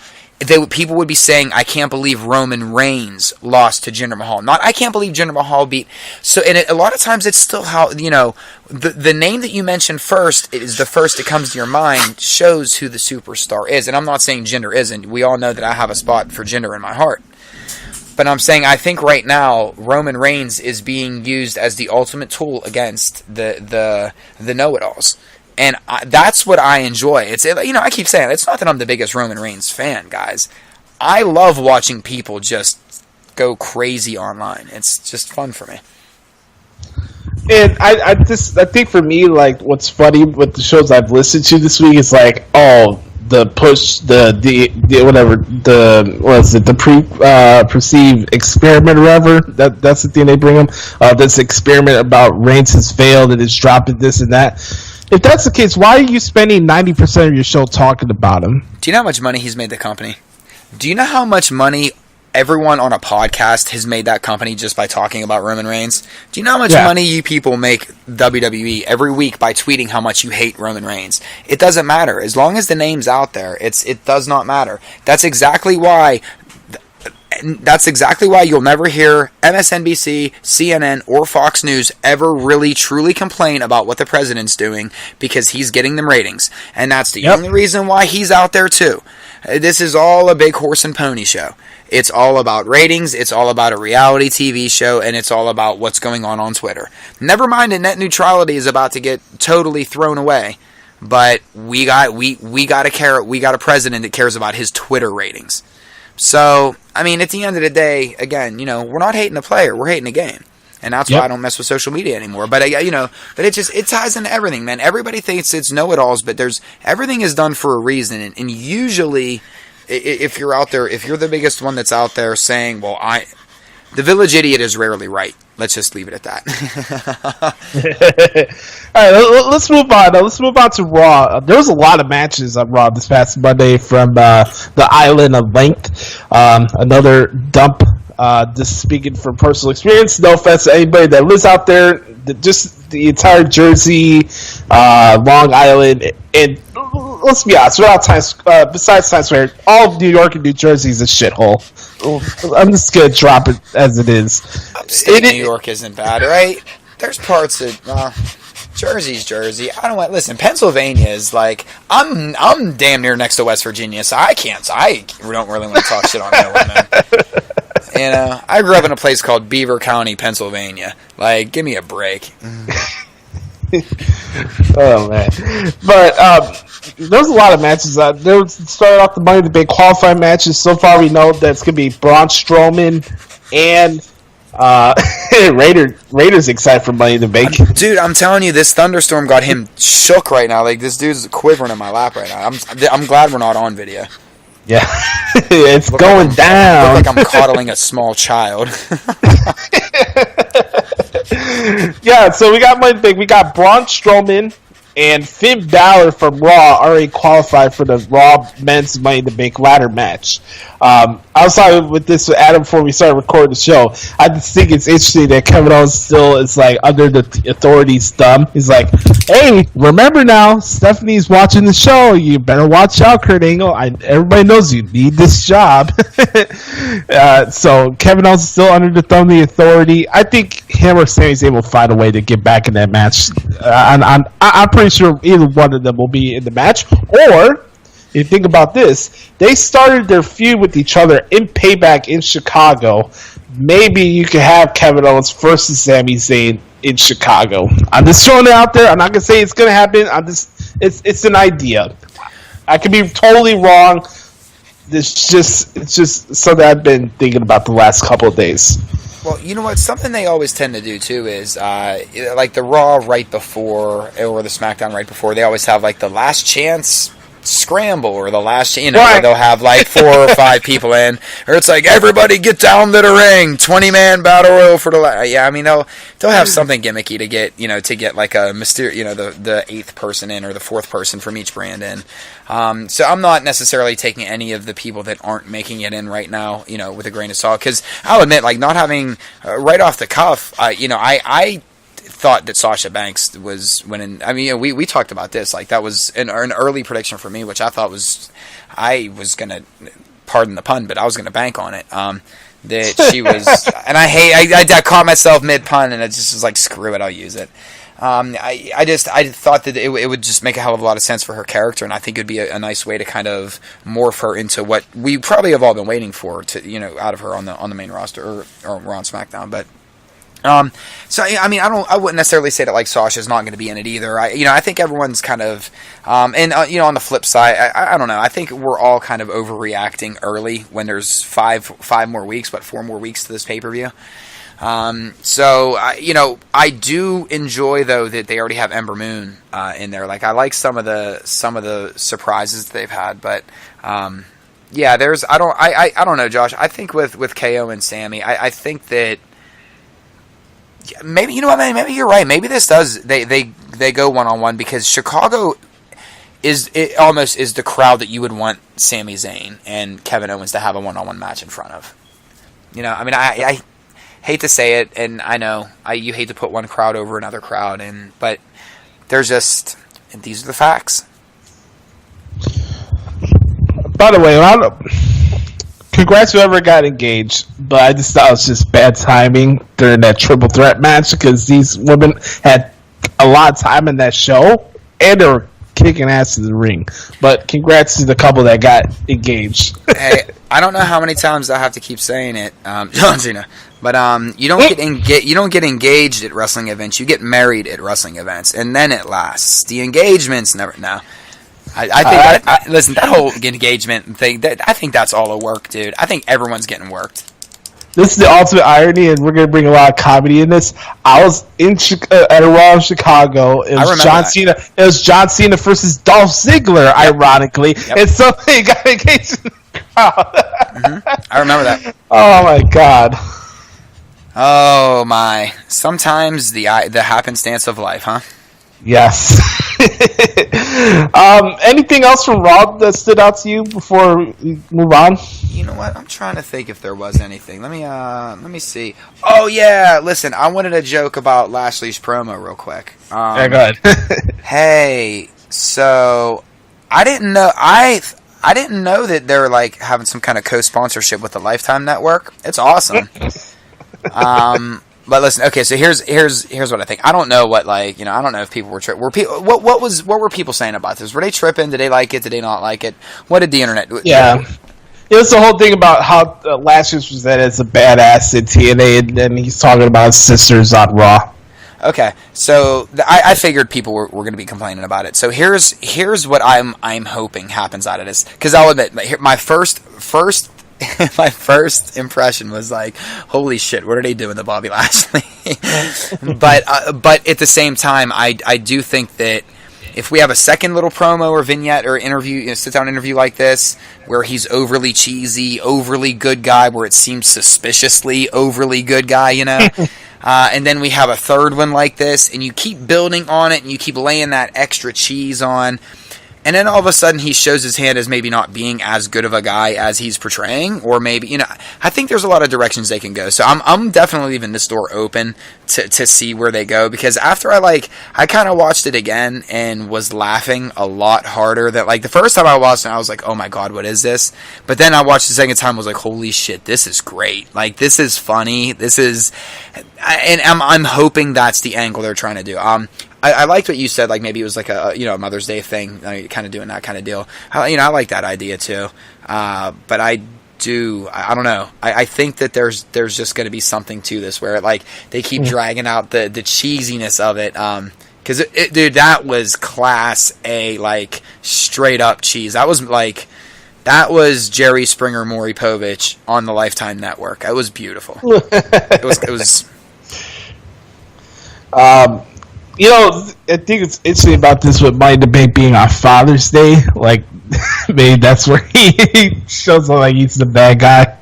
People would be saying, I can't believe Roman Reigns lost to Jinder Mahal. Not, I can't believe Jinder Mahal beat. So, and a lot of times it's still how, the name that you mention first is the first that comes to your mind, shows who the superstar is. And I'm not saying Jinder isn't. We all know that I have a spot for Jinder in my heart. But I'm saying I think right now Roman Reigns is being used as the ultimate tool against the know-it-alls, and that's what I enjoy. It's I keep saying it's not that I'm the biggest Roman Reigns fan, guys. I love watching people just go crazy online. It's just fun for me. And I think for me, like, what's funny with the shows I've listened to this week is like, the push, the perceived experiment or whatever. That's the thing they bring them. This experiment about Reigns has failed and it's dropping this and that. If that's the case, why are you spending 90% of your show talking about him? Do you know how much money he's made the company? Do you know how much money everyone on a podcast has made that company just by talking about Roman Reigns? Do you know how much money you people make WWE every week by tweeting how much you hate Roman Reigns? It doesn't matter. As long as the name's out there, it does not matter. That's exactly why you'll never hear MSNBC, CNN, or Fox News ever really truly complain about what the president's doing, because he's getting them ratings. And that's the only reason why he's out there too. This is all a big horse and pony show. It's all about ratings, it's all about a reality TV show, and it's all about what's going on Twitter. Never mind that net neutrality is about to get totally thrown away, but we got a president that cares about his Twitter ratings. So, I mean, at the end of the day, again, we're not hating the player, we're hating the game. And that's why I don't mess with social media anymore. But but it ties into everything, man. Everybody thinks it's know-it-alls, but everything is done for a reason. And usually, if you're out there, if you're the biggest one that's out there saying, the village idiot is rarely right. Let's just leave it at that. All right, let's move on. Let's move on to Raw. There was a lot of matches on Raw this past Monday from the Island of Length. Another dump. Just speaking from personal experience, no offense to anybody that lives out there, just the entire Jersey, Long Island, and let's be honest, besides Times Square, all of New York and New Jersey is a shithole. I'm just going to drop it as it is. Upstate New York isn't bad, right? There's parts that... Jersey's Jersey. I don't want. Listen, Pennsylvania is like I'm damn near next to West Virginia, so I don't really want to talk shit on that one, man. And I grew up in a place called Beaver County, Pennsylvania. Like, give me a break. Oh man, but there's a lot of matches. There started off the Money in the Bank qualifying matches. So far, we know that it's gonna be Braun Strowman and Raiders excited for Money in the Bank. Dude, I'm telling you, this thunderstorm got him shook right now. Like, this dude's quivering in my lap right now. I'm glad we're not on video. Yeah, it's going down. Look like I'm coddling a small child. Yeah, so we got Money in the Bank. We got Braun Strowman and Finn Balor from Raw already qualified for the Raw Men's Money in the Bank ladder match. I was talking with this with Adam before we started recording the show. I just think it's interesting that Kevin Owens still is like under the authority's thumb. He's like, hey, remember now, Stephanie's watching the show. You better watch out, Kurt Angle. Everybody knows you need this job. So Kevin Owens is still under the thumb of the authority. I think him or Sami's able to find a way to get back in that match. I'm pretty sure either one of them will be in the match. Or, if you think about this, they started their feud with each other in Payback in Chicago. Maybe you could have Kevin Owens versus Sami Zayn in Chicago. I'm just throwing it out there. I'm not gonna say it's gonna happen. It's an idea. I could be totally wrong. It's just something I've been thinking about the last couple of days. Well, you know what? Something they always tend to do, too, is like the Raw right before or the SmackDown right before, they always have like the last chance scramble or the last, right. Where they'll have like 4 or 5 people in, or it's like everybody get down to the ring, 20-man battle royal for the yeah. I mean they'll have something gimmicky to get like a mysterious, the 8th person in or the 4th person from each brand in. So I'm not necessarily taking any of the people that aren't making it in right now, with a grain of salt, because I'll admit, like, not having right off the cuff, I thought that Sasha Banks was winning. I mean, we talked about this. Like, that was an early prediction for me, which I thought I was going to, pardon the pun, but I was going to bank on it. That she was, and I caught myself mid-pun, and I just was like, screw it, I'll use it. I thought that it would just make a hell of a lot of sense for her character, and I think it would be a nice way to kind of morph her into what we probably have all been waiting for, out of her on the main roster or Raw and SmackDown, but. So I mean, I wouldn't necessarily say that like Sasha's not going to be in it either. I think everyone's kind of, on the flip side, I don't know. I think we're all kind of overreacting early when there's 4 more weeks to this pay-per-view. So I do enjoy though that they already have Ember Moon in there. Like, I like some of the surprises that they've had, but yeah, I don't know, Josh. I think with KO and Sammy, I think that. Maybe maybe you're right. Maybe this does they go one-on-one, because Chicago almost is the crowd that you would want Sami Zayn and Kevin Owens to have a one-on-one match in front of. I mean, I hate to say it, and I know you hate to put one crowd over another crowd, but they're just, these are the facts. By the way, congrats whoever got engaged, but I just thought it was just bad timing during that triple threat match, because these women had a lot of time in that show and they were kicking ass in the ring. But congrats to the couple that got engaged. Hey, I don't know how many times I have to keep saying it, John Cena, but you don't get engaged at wrestling events. You get married at wrestling events, and then it lasts. The engagements never. No. I think listen, that whole engagement thing, I think that's all a work, dude. I think everyone's getting worked. This is the ultimate irony, and we're going to bring a lot of comedy in this. I was at a Raw in Chicago. It was John Cena. It was John Cena versus Dolph Ziggler, ironically. Yep. And so he got engaged in the crowd. I remember that. Oh, my God. Oh, my. Sometimes the happenstance of life, huh? Yes. Anything else from Raw that stood out to you before we move on? You know what? I'm trying to think if there was anything. Let me see. Oh yeah, listen. I wanted to joke about Lashley's promo real quick. Yeah, go ahead. Hey, so I didn't know that they're like having some kind of co-sponsorship with the Lifetime Network. It's awesome. But listen, okay, so here's what I think. I don't know what, like, you know, I don't know if people were what were people saying about this? Were they tripping? Did they like it? Did they not like it? What did the internet? Yeah. It's the whole thing about how Lashley was presented as a badass in TNA, and then he's talking about his sisters on Raw. Okay, so I figured people were going to be complaining about it. So here's what I'm hoping happens out of this, because I'll admit my first my first impression was like, holy shit, what are they doing to Bobby Lashley? but at the same time, I do think that if we have a second little promo or vignette or interview, you know, sit-down interview like this, where he's overly cheesy, overly good guy, where it seems suspiciously overly good guy, you know, and then we have a third one like this, and you keep building on it, and you keep laying that extra cheese on, and then all of a sudden he shows his hand as maybe not being as good of a guy as he's portraying, or maybe, you know, I think there's a lot of directions they can go. So I'm definitely leaving this door open to see where they go, because after I kind of watched it again and was laughing a lot harder. That, like, the first time I watched it, I was like, oh my god, what is this? But then I watched the second time, I was like, holy shit, this is great. Like, this is funny. This is, and I'm hoping that's the angle they're trying to do. I liked what you said, like maybe it was like a, you know, a Mother's Day thing, kind of doing that kind of deal. You know, I like that idea too. But I don't know. I think that there's just going to be something to this where, like, they keep dragging out the cheesiness of it. Because dude, that was class A, like, straight up cheese. That was Jerry Springer, Maury Povich on the Lifetime Network. It was beautiful. It was. You know, I think it's interesting about this with Money in the Bank being on Father's Day. Like, maybe that's where he shows up like he's the bad guy.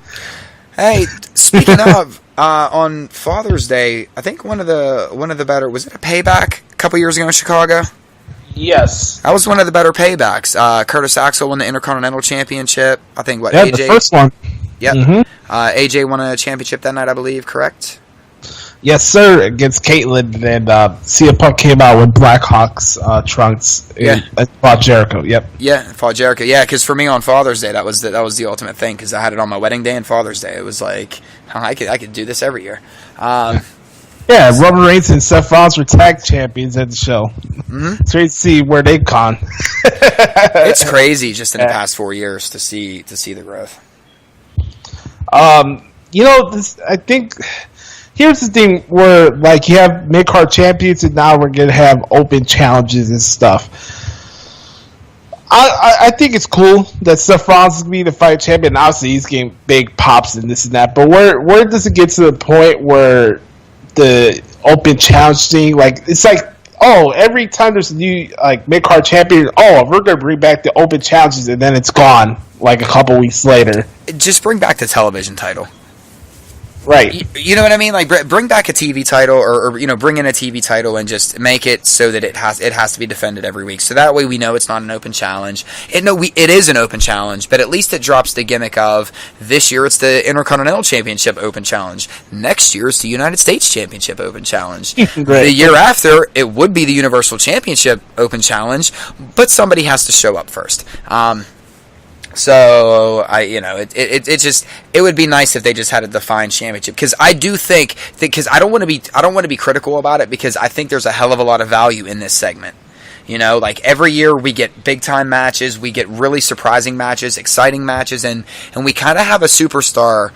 Hey, speaking of, on Father's Day, I think one of the better, was it a payback a couple years ago in Chicago? Yes. That was one of the better paybacks. Curtis Axel won the Intercontinental Championship. I think, Yeah, AJ? the first one. Yep. Mm-hmm. AJ won a championship that night, I believe, correct? Yes, sir, against Caitlyn, and CM Punk came out with Blackhawks trunks. Yeah. Fought Jericho, yep. Yeah, fought Jericho. Yeah, because for me on Father's Day, that was the ultimate thing, because I had it on my wedding day and Father's Day. It was like, I could do this every year. Yeah, Roman Reigns and Seth Rollins were tag champions at the show. Mm-hmm. It's great to see where they've gone. It's crazy just in the past 4 years to see the growth. You know, I think... Here's the thing where, like, you have mid-card champions, and now we're going to have open challenges and stuff. I think it's cool that Seth Rollins is going to be the fight champion. Obviously, he's getting big pops and this and that. But where does it get to the point where the open challenge thing, like, it's like, oh, every time there's a new, like, mid-card champion, oh, we're going to bring back the open challenges, and then it's gone, like, a couple weeks later. Just bring back the television title. Right. You know what I mean? Like, bring back a TV title, or you know, bring in a TV title and just make it so that it has to be defended every week. So that way we know it's not an open challenge. It is an open challenge, but at least it drops the gimmick of, this year it's the Intercontinental Championship Open Challenge. Next year it's the United States Championship Open Challenge. The year after, it would be the Universal Championship Open Challenge, but somebody has to show up first. So it would be nice if they just had a defined championship, because I do think that, because I don't want to be critical about it, because I think there's a hell of a lot of value in this segment. You know, like, every year we get big time matches, we get really surprising matches, exciting matches, and we kind of have a superstar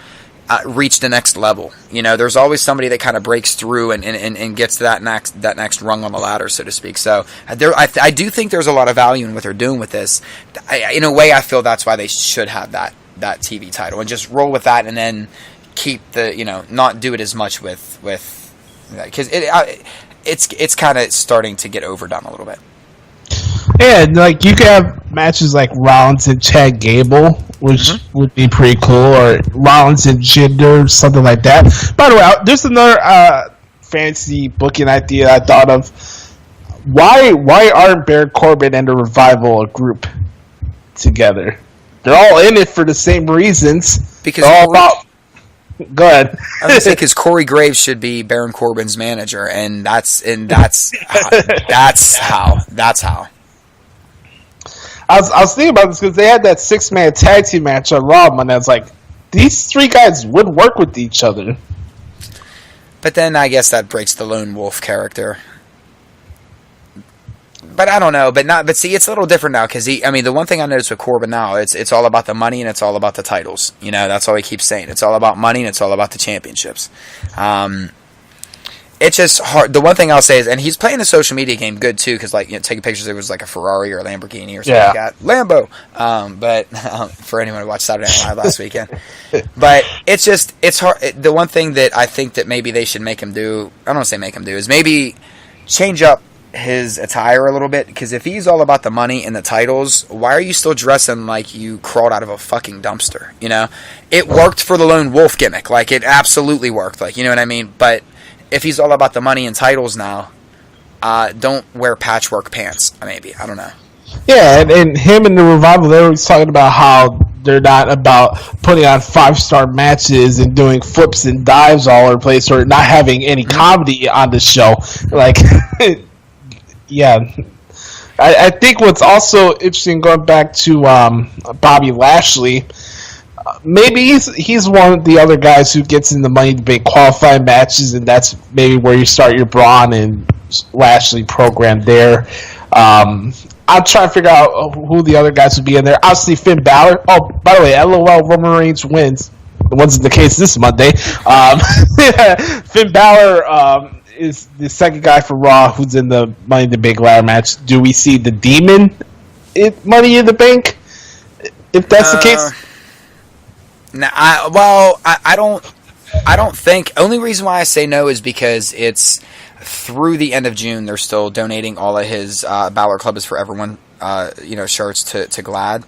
reach the next level. You know, there's always somebody that kind of breaks through and gets to that next rung on the ladder, so to speak. So I do think there's a lot of value in what they're doing with this. In a way, I feel that's why they should have that TV title, and just roll with that, and then keep the, you know, not do it as much with because it's kind of starting to get overdone a little bit. Yeah, like, you could have matches like Rollins and Chad Gable, which would be pretty cool, or Rollins and Jinder, something like that. By the way, there's another fancy booking idea I thought of. Why aren't Baron Corbin and the Revival a group together? They're all in it for the same reasons. Because they're all about... Go ahead. I was going to say, because Corey Graves should be Baron Corbin's manager, and that's how. I was thinking about this because they had that 6-man tag team match on Raw, and I was like, these three guys would work with each other. But then I guess that breaks the lone wolf character. But I don't know. But see, it's a little different now because the one thing I noticed with Corbin now, it's all about the money and it's all about the titles. You know, that's all he keeps saying. It's all about money and it's all about the championships. It's just hard. The one thing I'll say is, and he's playing the social media game good too, because taking pictures, it was like a Ferrari or a Lamborghini or something like that. Lambo. But for anyone who watched Saturday Night Live last weekend, but it's hard. The one thing that I think that maybe they should make him do, I don't want to say make him do, is maybe change up his attire a little bit, because if he's all about the money and the titles, why are you still dressing like you crawled out of a fucking dumpster? You know, it worked for the lone wolf gimmick, like it absolutely worked, like, you know what I mean? But if he's all about the money and titles now, don't wear patchwork pants. Maybe, I don't know. Yeah, and him and the Revival, they were always talking about how they're not about putting on 5-star matches and doing flips and dives all over the place, or not having any comedy on the show. Like, yeah. I think what's also interesting, going back to Bobby Lashley, maybe he's one of the other guys who gets in the Money in the Bank qualifying matches, and that's maybe where you start your Braun and Lashley program there. I'm trying to figure out who the other guys would be in there. Obviously, Finn Balor. Oh, by the way, LOL, Roman Reigns wins. It wasn't the case this Monday. Finn Balor is the second guy for Raw who's in the Money in the Bank ladder match. Do we see the Demon in Money in the Bank? If that's the case? No, I don't think. Only reason why I say no is because it's through the end of June. They're still donating all of his Balor Club is for Everyone, shirts to GLAAD,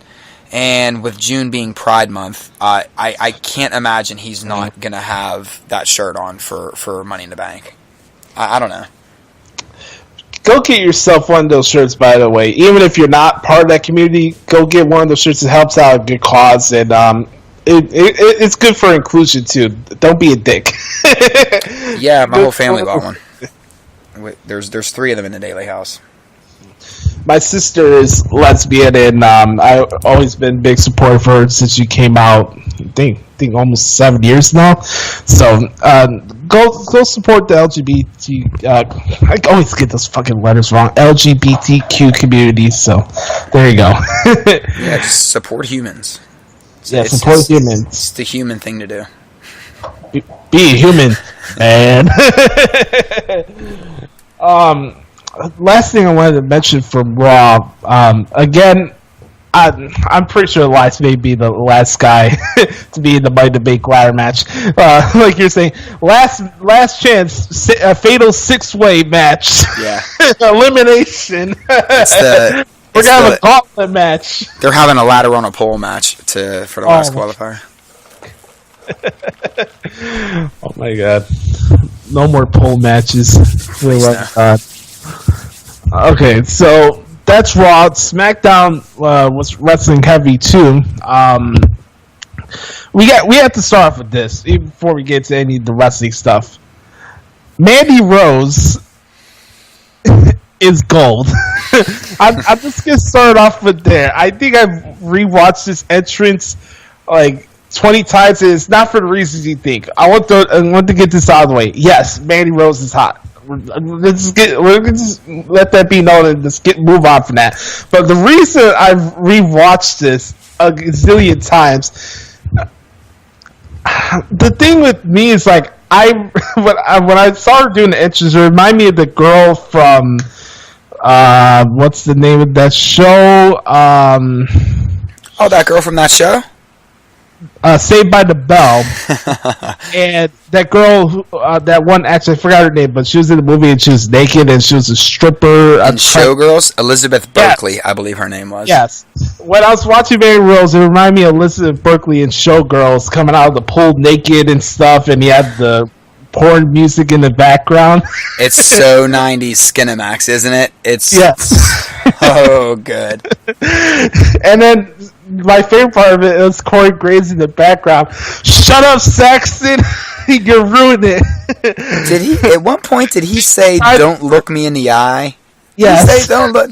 and with June being Pride Month, I can't imagine he's not gonna have that shirt on for Money in the Bank. I don't know. Go get yourself one of those shirts, by the way. Even if you're not part of that community, go get one of those shirts that helps out a good cause, and it's good for inclusion too. Don't be a dick. Yeah, my whole family bought one. There's 3 of them in the Daley house. My sister is lesbian, and I've always been a big supporter for her since she came out. I think almost 7 years now. So go support the LGBT. I always get those fucking letters wrong. LGBTQ community. So there you go. Yeah, just support humans. Support humans. It's the human thing to do. Be a human, man. Last thing I wanted to mention from Raw. Again, I'm pretty sure Elias may be the last guy to be in the Money in the Bank ladder match. Like you're saying, last chance, a fatal 6-way match. Yeah, elimination. We're gonna have a gauntlet match. They're having a ladder on a pole match for the last qualifier. Oh my god! No more pole matches. Okay, so that's Raw. SmackDown was wrestling heavy too. We have to start off with this even before we get to any of the wrestling stuff. Mandy Rose is gold. I'm just gonna start off with there. I think I've rewatched this entrance like 20 times, and it's not for the reasons you think. I want to get this out of the way. Yes, Mandy Rose is hot. Let's just let that be known and just move on from that. But the reason I've rewatched this a gazillion times, the thing with me is like when I started doing the entrance, it reminded me of the girl from what's the name of that show? Oh, that girl from that show? Saved by the Bell. And that girl, that one, actually I forgot her name, but she was in the movie and she was naked and she was a stripper. And Showgirls? Elizabeth Berkley, yes. I believe her name was. Yes. When I was watching Mandy Rose, it reminded me of Elizabeth Berkley and Showgirls coming out of the pool naked and stuff, and he had the porn music in the background. It's so 90s Skinamax, isn't it? It's so good. And then my favorite part of it was Corey Graves in the background. Shut up, Saxton! You ruined it. Did he? At one point, did he say, "Don't look me in the eye"? Yes. He say, "Don't look."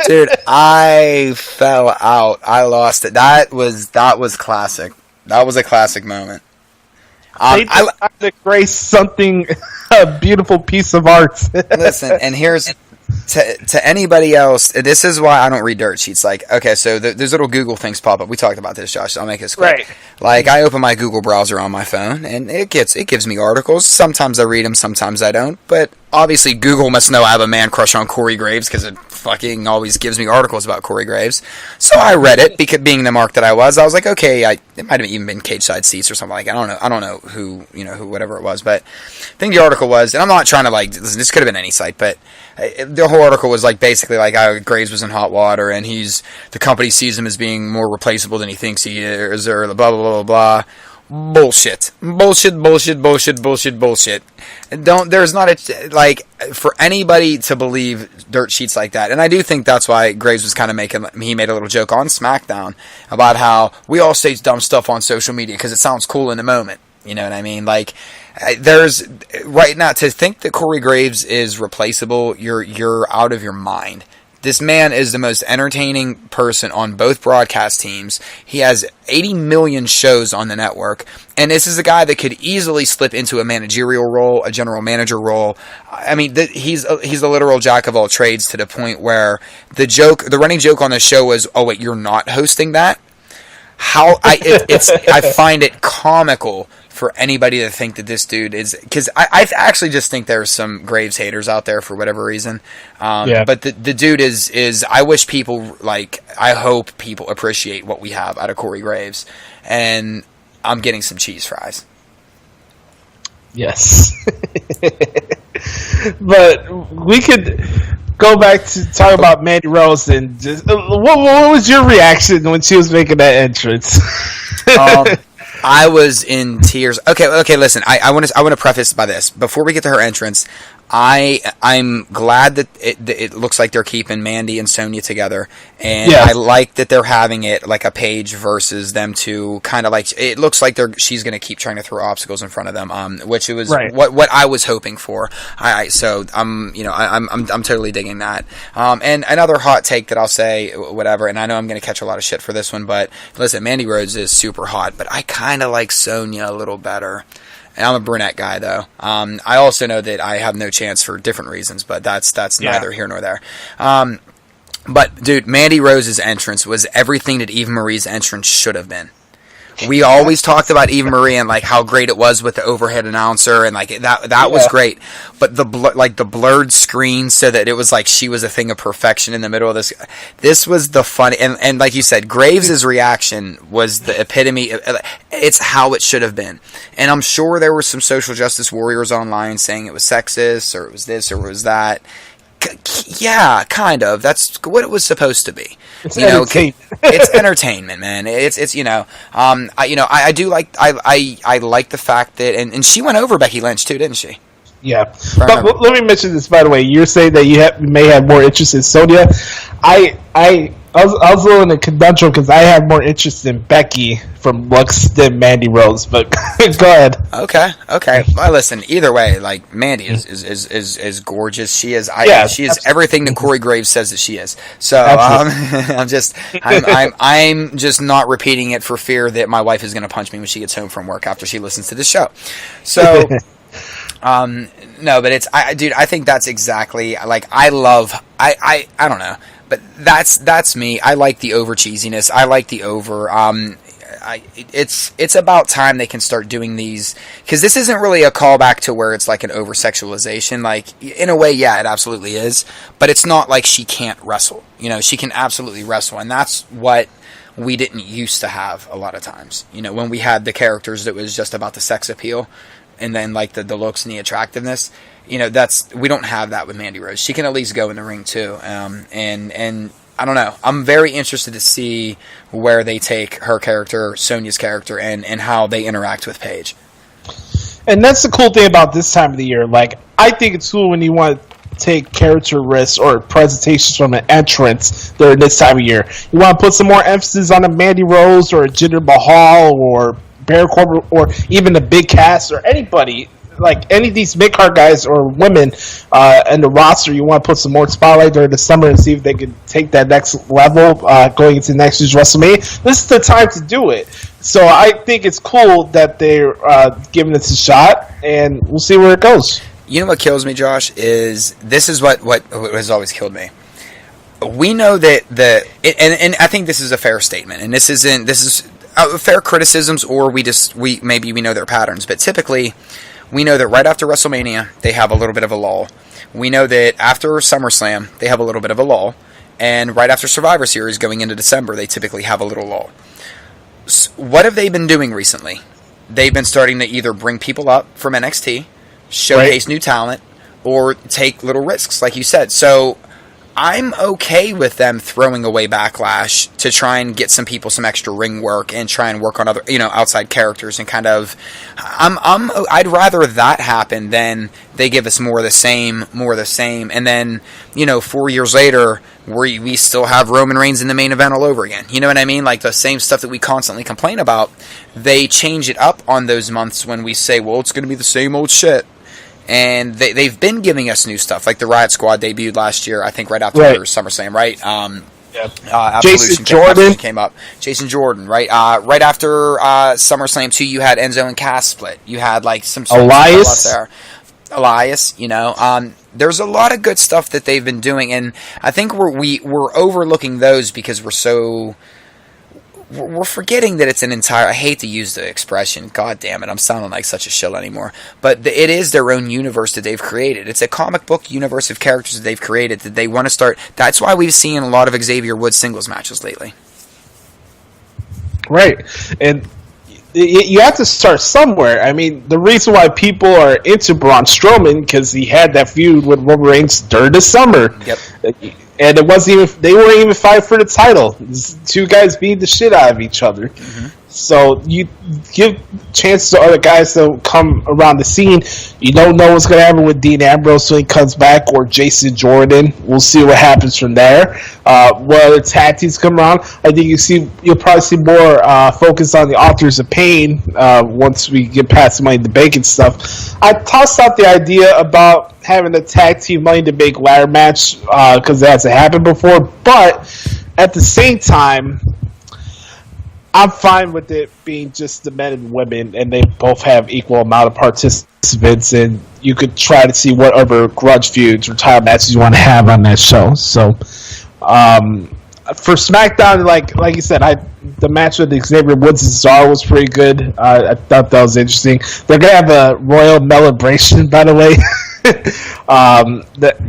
Dude, I fell out. I lost it. That was classic. That was a classic moment. They to grace something, a beautiful piece of art. Listen, and here's to anybody else. This is why I don't read dirt sheets. Like, okay, so there's little Google things pop up. We talked about this, Josh. So I'll make this quick. Right. Like, I open my Google browser on my phone, and it gives me articles. Sometimes I read them, sometimes I don't. But obviously, Google must know I have a man crush on Corey Graves because it fucking always gives me articles about Corey Graves. So I read it, because being the mark that I was like, okay, it might have even been Cage Side Seats or something like that. I don't know who, whatever it was. But I think the article was, and I'm not trying to, like, this could have been any site, but the whole article was, like, basically, like, Graves was in hot water, and the company sees him as being more replaceable than he thinks he is, or blah, blah, blah, blah. Bullshit. There's not for anybody to believe dirt sheets like that. And I do think that's why Graves was kind of he made a little joke on SmackDown about how we all say dumb stuff on social media because it sounds cool in the moment. You know what I mean? Like, there's, right now, to think that Corey Graves is replaceable, you're out of your mind. This man is the most entertaining person on both broadcast teams. He has 80 million shows on the network. And this is a guy that could easily slip into a managerial role, a general manager role. I mean, he's a literal jack of all trades to the point where the running joke on the show was, oh wait, you're not hosting that? I find it comical for anybody to think that this dude is, because I actually just think there's some Graves haters out there for whatever reason. But the dude is I wish people, I hope people appreciate what we have out of Corey Graves, and I'm getting some cheese fries. Yes. But we could go back to talk about Mandy Rose and just what was your reaction when she was making that entrance? I was in tears. Okay. Listen, I want to preface by this before we get to her entrance. I'm glad that it looks like they're keeping Mandy and Sonya together, and I like that they're having it like a Paige versus them two, kind of like it looks like she's going to keep trying to throw obstacles in front of them, which it was what I was hoping for. So I'm totally digging that. And another hot take that I'll say, whatever, and I know I'm going to catch a lot of shit for this one, but listen, Mandy Rose is super hot, but I kind of like Sonya a little better. And I'm a brunette guy, though. I also know that I have no chance for different reasons, but that's neither here nor there. But, dude, Mandy Rose's entrance was everything that Eva Marie's entrance should have been. We always talked about Eva Marie and like how great it was with the overhead announcer and like that was great, but the blurred screen so that it was like she was a thing of perfection in the middle of this. This was the fun and like you said, Graves' reaction was the epitome. It's how it should have been, and I'm sure there were some social justice warriors online saying it was sexist or it was this or it was that. Yeah, kind of. That's what it was supposed to be. It's entertainment. It's entertainment, man. It's I do like I like the fact that and she went over Becky Lynch too, didn't she? Yeah, but let me mention this by the way. You're saying that you may have more interest in Sonya. I was a little in a conundrum because I have more interest in Becky from Lux than Mandy Rose, but go ahead. Okay. Well, listen. Either way, like Mandy is gorgeous. She is. She is everything that Corey Graves says that she is. So I'm just not repeating it for fear that my wife is going to punch me when she gets home from work after she listens to this show. So. No, but I think that's exactly like I don't know. But that's me. I like the over cheesiness. I like the over. It's about time they can start doing these because this isn't really a callback to where it's like an over sexualization. Like in a way, yeah, it absolutely is. But it's not like she can't wrestle. She can absolutely wrestle, and that's what we didn't used to have a lot of times. When we had the characters that was just about the sex appeal, and then like the looks and the attractiveness. We don't have that with Mandy Rose. She can at least go in the ring too. And I don't know. I'm very interested to see where they take her character, Sonya's character, and how they interact with Paige. And that's the cool thing about this time of the year. Like, I think it's cool when you want to take character risks or presentations from an entrance during this time of year. You want to put some more emphasis on a Mandy Rose or a Jinder Mahal or Baron Corbin or even the Big Cass or anybody. Like any of these mid-card guys or women in the roster, you want to put some more spotlight during the summer and see if they can take that next level going into next year's WrestleMania. This is the time to do it. So I think it's cool that they're giving this a shot, and we'll see where it goes. You know what kills me, Josh, is this is what has always killed me. We know that and I think this is a fair statement, and this is fair criticisms, or we know their patterns, but typically we know that right after WrestleMania they have a little bit of a lull. We know that after SummerSlam they have a little bit of a lull, and right after Survivor Series going into December they typically have a little lull. So what have they been doing recently? They've been starting to either bring people up from NXT, showcase new talent, or take little risks, like you said. So I'm okay with them throwing away Backlash to try and get some people some extra ring work and try and work on other, outside characters and kind of. I'd rather that happen than they give us more of the same, and then 4 years later we still have Roman Reigns in the main event all over again. You know what I mean? Like the same stuff that we constantly complain about. They change it up on those months when we say, well, it's going to be the same old shit. And they've been giving us new stuff, like the Riot Squad debuted last year, I think right after SummerSlam, right? Jason Jordan came up. Jason Jordan, right? Right after SummerSlam 2, you had Enzo and Cass split. You had like some Elias there. Elias, there's a lot of good stuff that they've been doing, and I think we're overlooking those because we're forgetting that it's an entire. I hate to use the expression. God damn it, I'm sounding like such a shill anymore. But it is their own universe that they've created. It's a comic book universe of characters that they've created that they want to start. That's why we've seen a lot of Xavier Woods singles matches lately. Right, and you have to start somewhere. I mean, the reason why people are into Braun Strowman because he had that feud with Roman Reigns during the summer. Yep. And it wasn't even. They weren't even fighting for the title. Two guys beat the shit out of each other. Mm-hmm. So you give chances to other guys to come around the scene. You don't know what's going to happen with Dean Ambrose when he comes back, or Jason Jordan. We'll see what happens from there. What other tag teams come around? I think you'll probably see more focus on the Authors of Pain once we get past Money in the Bank and stuff. I tossed out the idea about having a tag team Money in the Bank ladder match because that hasn't happened before, but at the same time, I'm fine with it being just the men and women, and they both have equal amount of participants, and you could try to see what other grudge feuds or title matches you want to have on that show. So, for SmackDown, like you said, the match with Xavier Woods and Cesaro was pretty good. I thought that was interesting. They're gonna have a royal celebration, by the way.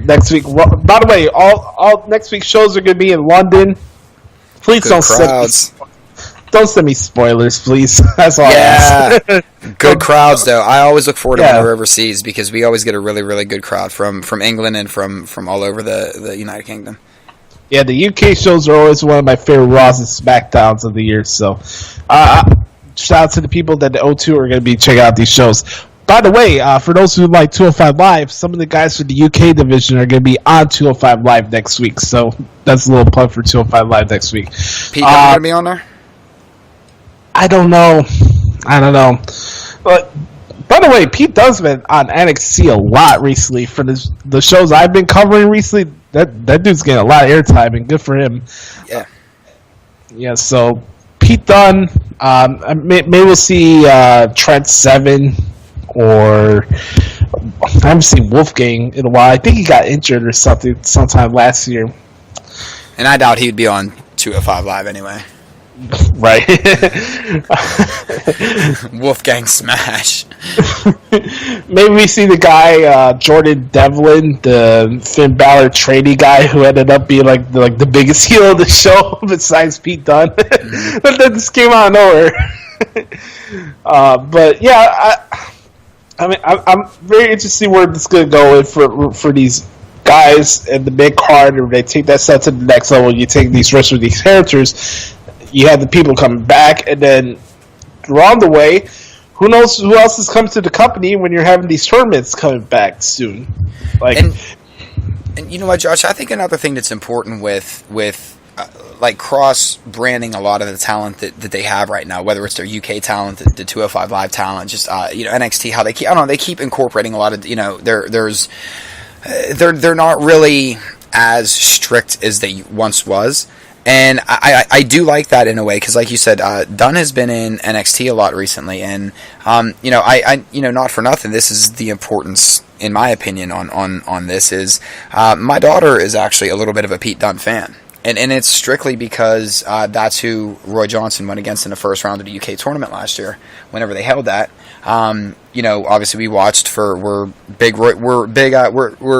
Next week. By the way, all next week's shows are gonna be in London. Please don't send me spoilers, please. That's all I ask. Good crowds, though. I always look forward to when they're overseas because we always get a really, really good crowd from England and from all over the United Kingdom. Yeah, the UK shows are always one of my favorite Raws and SmackDowns of the year. So, shout out to the people that the O2 are going to be checking out these shows. By the way, for those who like 205 Live, some of the guys from the UK division are going to be on 205 Live next week. So, that's a little plug for 205 Live next week. Pete, going to be on there? I don't know. But by the way, Pete Dunne's been on NXT a lot recently for the shows I've been covering recently. That dude's getting a lot of airtime, and good for him. Yeah. Yeah. So Pete Dunne, maybe we'll see Trent Seven, or I haven't seen Wolfgang in a while. I think he got injured or something sometime last year. And I doubt he'd be on 205 Live anyway. Right. Wolfgang Smash. Maybe we see the guy Jordan Devlin, the Finn Balor trainee guy who ended up being like the biggest heel of the show besides Pete Dunne. That just came out of nowhere. But yeah, I mean, I'm very interested to see where this is going to go for these guys in the mid card, or they take that set to the next level. You take these risks with these characters. You have the people coming back, and then along the way, who knows who else is coming to the company when you're having these tournaments coming back soon. And you know what, Josh? I think another thing that's important with like cross branding a lot of the talent that they have right now, whether it's their UK talent, the 205 Live talent, just NXT, how they keep incorporating a lot of they're not really as strict as they once was. And I do like that in a way, because like you said, Dunn has been in NXT a lot recently, and I not for nothing, this is the importance, in my opinion, on this is my daughter is actually a little bit of a Pete Dunne fan. And it's strictly because that's who Roy Johnson went against in the first round of the UK tournament last year, whenever they held that. Obviously we watched we're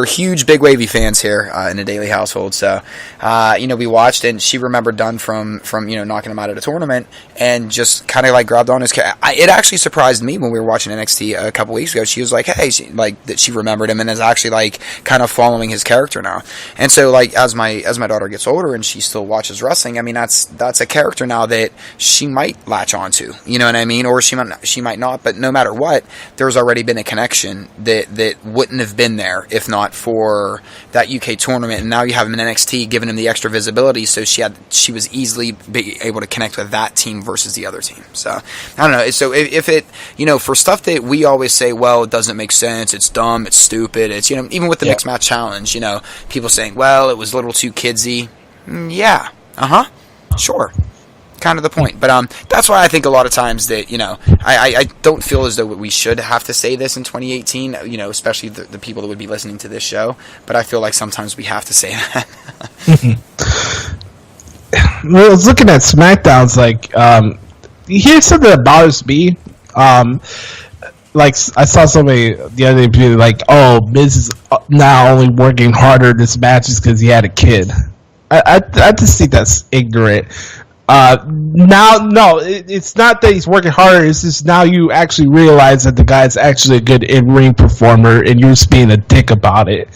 huge Big Wavy fans here in the Daley household. So, we watched, and she remembered Dunn from knocking him out at a tournament, and just kind of like grabbed on his. It actually surprised me when we were watching NXT a couple weeks ago. She was like, "Hey," that she remembered him and is actually like kind of following his character now. And so, like as my daughter gets older and she still watches wrestling, I mean that's a character now that she might latch onto. You know what I mean? Or she might not. But no matter what, there's already been a connection that wouldn't have been there if not for that UK tournament. And now you have him in NXT, giving him the extra visibility, so she was easily able to connect with that team versus the other team. So I don't know. So if it, for stuff that we always say, well, it doesn't make sense, it's dumb, it's stupid, it's even with the mixed match challenge, people saying, well, it was a little too kidsy. Yeah. Sure. Kind of the point. But that's why I think a lot of times that, I don't feel as though we should have to say this in 2018, especially the people that would be listening to this show. But I feel like sometimes we have to say that. Well, I was looking at SmackDown's, here's something that bothers me. I saw somebody the other day be like, oh, Miz is now only working harder this match is because he had a kid. I just think that's ignorant. It's not that he's working harder. It's just now you actually realize that the guy's actually a good in-ring performer, and you're just being a dick about it.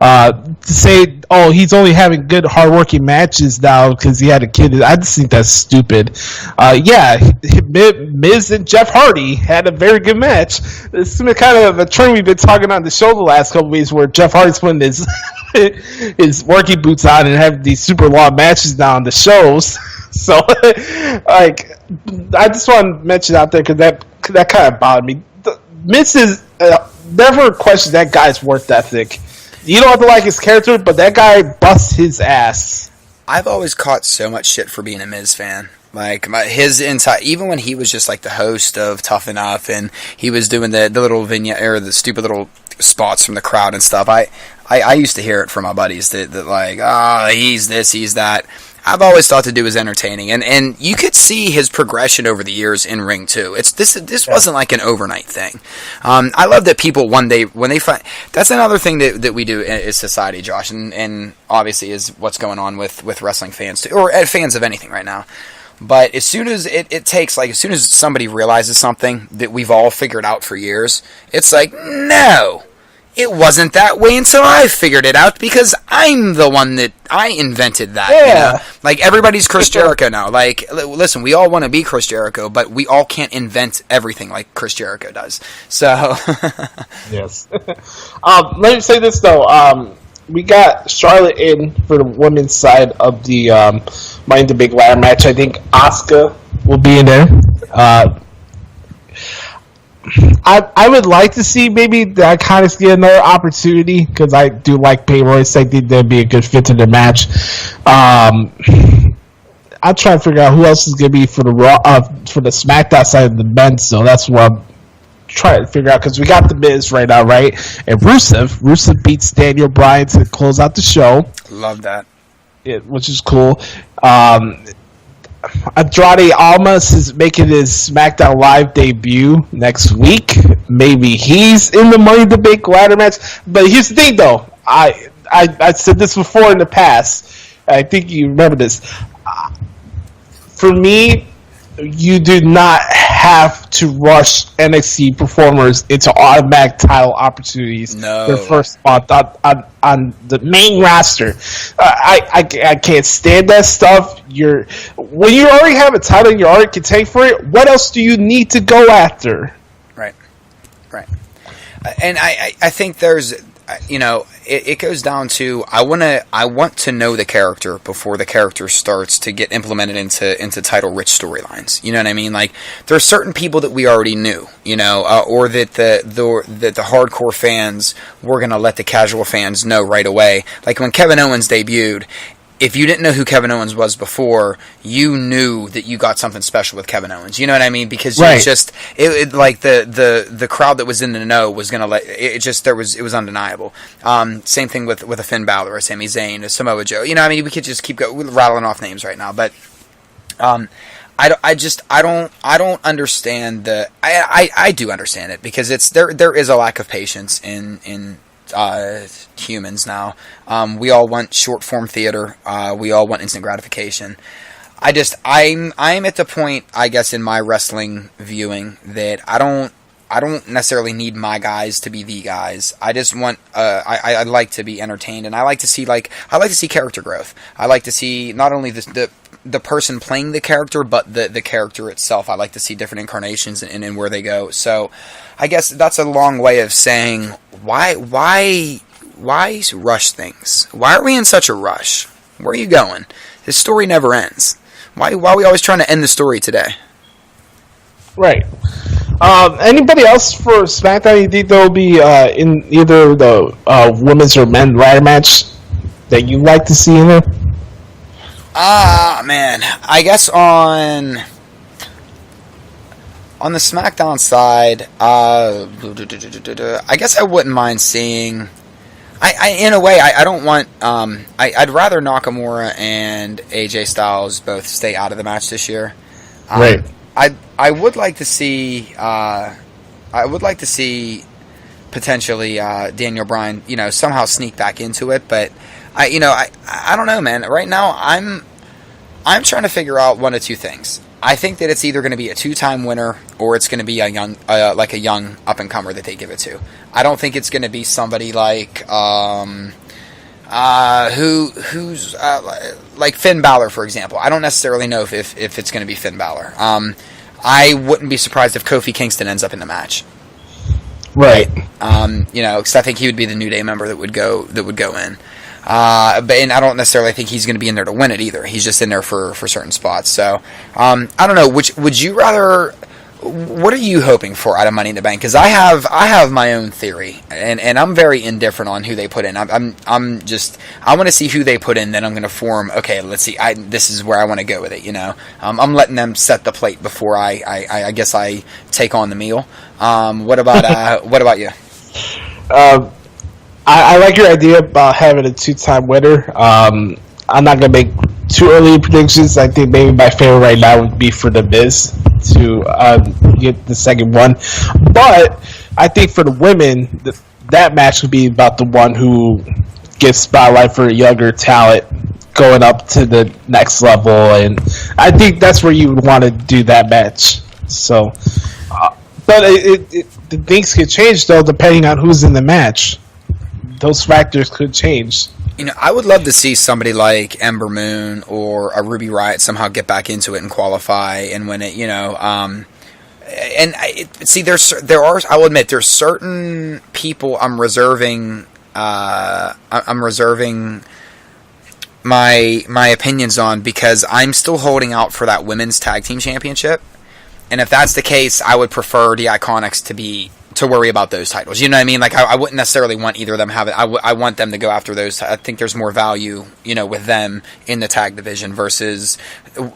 To say, oh, he's only having good, hard-working matches now because he had a kid, I just think that's stupid. Miz and Jeff Hardy had a very good match. This is kind of a trend we've been talking on the show the last couple of weeks, where Jeff Hardy's putting his his working boots on and having these super long matches now on the shows. So, I just want to mention out there because that kind of bothered me. Miz is never question that guy's work ethic. You don't have to like his character, but that guy busts his ass. I've always caught so much shit for being a Miz fan. His entire, even when he was just like the host of Tough Enough, and he was doing the little vignette or the stupid little spots from the crowd and stuff. I used to hear it from my buddies that he's this, he's that. I've always thought the dude was entertaining, and you could see his progression over the years in ring too. This wasn't like an overnight thing. I love that people one day when they find, that's another thing that we do as society, Josh, and obviously is what's going on with wrestling fans too, or fans of anything right now. But as soon as as soon as somebody realizes something that we've all figured out for years, it's like, no. It wasn't that way until I figured it out because I'm the one that I invented that. Yeah. Everybody's Chris Jericho now. Listen, we all want to be Chris Jericho, but we all can't invent everything like Chris Jericho does. So, yes. Let me say this though. We got Charlotte in for the women's side of the Money in the Big Ladder match. I think Asuka will be in there. I would like to see maybe the Iconics get another opportunity because I do like Peyton Royce. I think they'd be a good fit to the match. I'm trying to figure out who else is going to be for the SmackDown side of the men. So that's what I'm trying to figure out because we got the Miz right now, right? And Rusev beats Daniel Bryan to close out the show. Love that. Which is cool. Andrade Almas is making his SmackDown Live debut next week. Maybe he's in the Money in the Big Ladder match. But here's the thing, though. I said this before in the past. I think you remember this. For me, you do not have to rush NXT performers into automatic title opportunities. No. Their first spot on the main roster. I can't stand that stuff. When you already have a title and you already can take for it, what else do you need to go after? Right. And I think there's, it goes down to I want to know the character before the character starts to get implemented into title-rich storylines. You know what I mean? There are certain people that we already knew, or that the hardcore fans were gonna let the casual fans know right away. Like when Kevin Owens debuted, if you didn't know who Kevin Owens was before, you knew that you got something special with Kevin Owens. You know what I mean? Because Right. like the crowd that was in the know was gonna it was undeniable. Same thing with a Finn Balor, a Sami Zayn, a Samoa Joe. You know, I mean, we could just keep rattling off names right now, but I don't understand I do understand it, because there is a lack of patience in humans now. We all want short form theater. We all want instant gratification. I'm at the point, I guess, in my wrestling viewing that I don't necessarily need my guys to be the guys. I just want I like to be entertained, and I like to see character growth. I like to see not only the person playing the character, but the character itself. I like to see different incarnations and where they go. So I guess that's a long way of saying why rush things? Why are we in such a rush? Where are you going? This story never ends. Why are we always trying to end the story today? Right. Anybody else for SmackDown you think there'll be in either the women's or men's ladder match that you'd like to see in there? Man, I guess on the SmackDown side, I guess I wouldn't mind seeing. In a way, I don't want. I'd rather Nakamura and AJ Styles both stay out of the match this year. Right. I would like to see. I would like to see potentially Daniel Bryan, somehow sneak back into it, but I don't know, man. Right now, I'm trying to figure out one of two things. I think that it's either going to be a 2-time winner, or it's going to be a young up and comer that they give it to. I don't think it's going to be somebody like who's like Finn Balor, for example. I don't necessarily know if it's going to be Finn Balor. I wouldn't be surprised if Kofi Kingston ends up in the match. Right. Because I think he would be the New Day member that would go in. But I don't necessarily think he's going to be in there to win it either. He's just in there for certain spots. So I don't know. Which would you rather? What are you hoping for out of Money in the Bank? Because I have my own theory, and I'm very indifferent on who they put in. I want to see who they put in, then I'm going to form. Okay, let's see. This is where I want to go with it. I'm letting them set the plate before I guess I take on the meal. What about you? I like your idea about having a 2-time winner. I'm not going to make too early predictions. I think maybe my favorite right now would be for The Miz to get the second one. But I think for the women, that match would be about the one who gives spotlight for younger talent going up to the next level. And I think that's where you would want to do that match. So, but the things could change, though, depending on who's in the match. Those factors could change. I would love to see somebody like Ember Moon or a Ruby Riott somehow get back into it and qualify and win it. I will admit, there's certain people I'm reserving. I'm reserving my opinions on, because I'm still holding out for that women's tag team championship. And if that's the case, I would prefer the Iconics to worry about those titles. You know what I mean? Like, I wouldn't necessarily want either of them have it. I want them to go after those. I think there's more value, with them in the tag division versus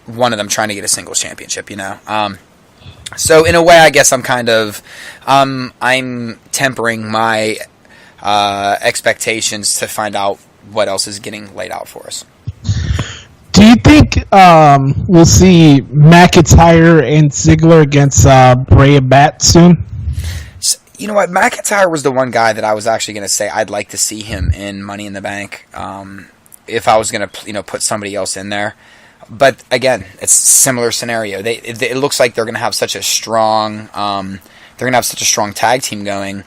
one of them trying to get a singles championship, So in a way, I guess I'm kind of, I'm tempering my expectations to find out what else is getting laid out for us. Do you think we'll see McIntyre and Ziggler against Bray and Matt soon? You know what? McIntyre was the one guy that I was actually going to say I'd like to see him in Money in the Bank. If I was going to, put somebody else in there. But again, it's a similar scenario. It looks like they're going to have such a strong, tag team going.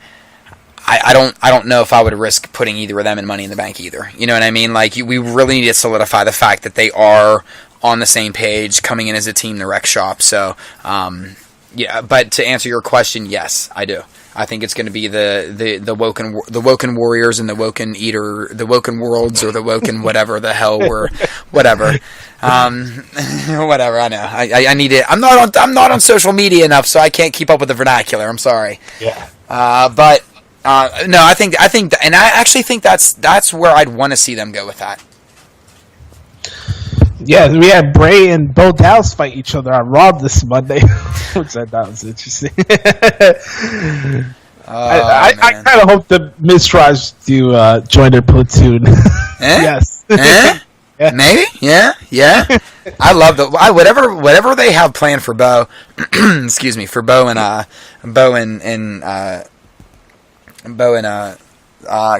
I don't know if I would risk putting either of them in Money in the Bank either. You know what I mean? Like, we really need to solidify the fact that they are on the same page, coming in as a team to wreck shop. So, yeah. But to answer your question, yes, I do. I think it's going to be the Woken Warriors and the Woken Eater, the Woken Worlds, or the Woken whatever the hell we're whatever. Whatever. I know. I need it. I'm not on social media enough, so I can't keep up with the vernacular. I'm sorry. Yeah. But no, I think, and I actually think that's where I'd want to see them go with that. Yeah, we had Bray and Bo Dallas fight each other on Raw this Monday, which I thought was interesting. I kind of hope the Miz tries to join their platoon. Yes. Yeah. Maybe. Yeah. I love whatever they have planned for Bo. Excuse me, for Bo and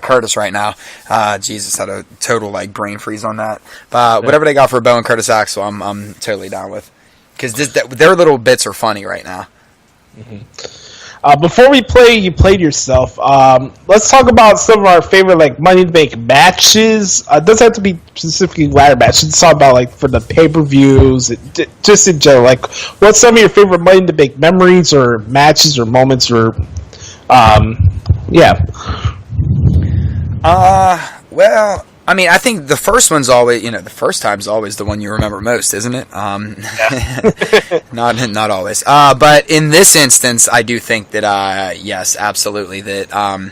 Curtis right now. Jesus, had a total brain freeze on that. But whatever they got for Bo and Curtis Axel, I'm totally down with, because their little bits are funny right now. Before we play, you played yourself. Let's talk about some of our favorite Money in the Bank matches. It doesn't have to be specifically ladder matches. Let's talk about for the pay-per-views, just in general. What's some of your favorite Money in the Bank memories or matches or moments or yeah. Well, I mean, I think the first one's always, the first time's always the one you remember most, isn't it? Not always. But in this instance, I do think that, yes, absolutely, that,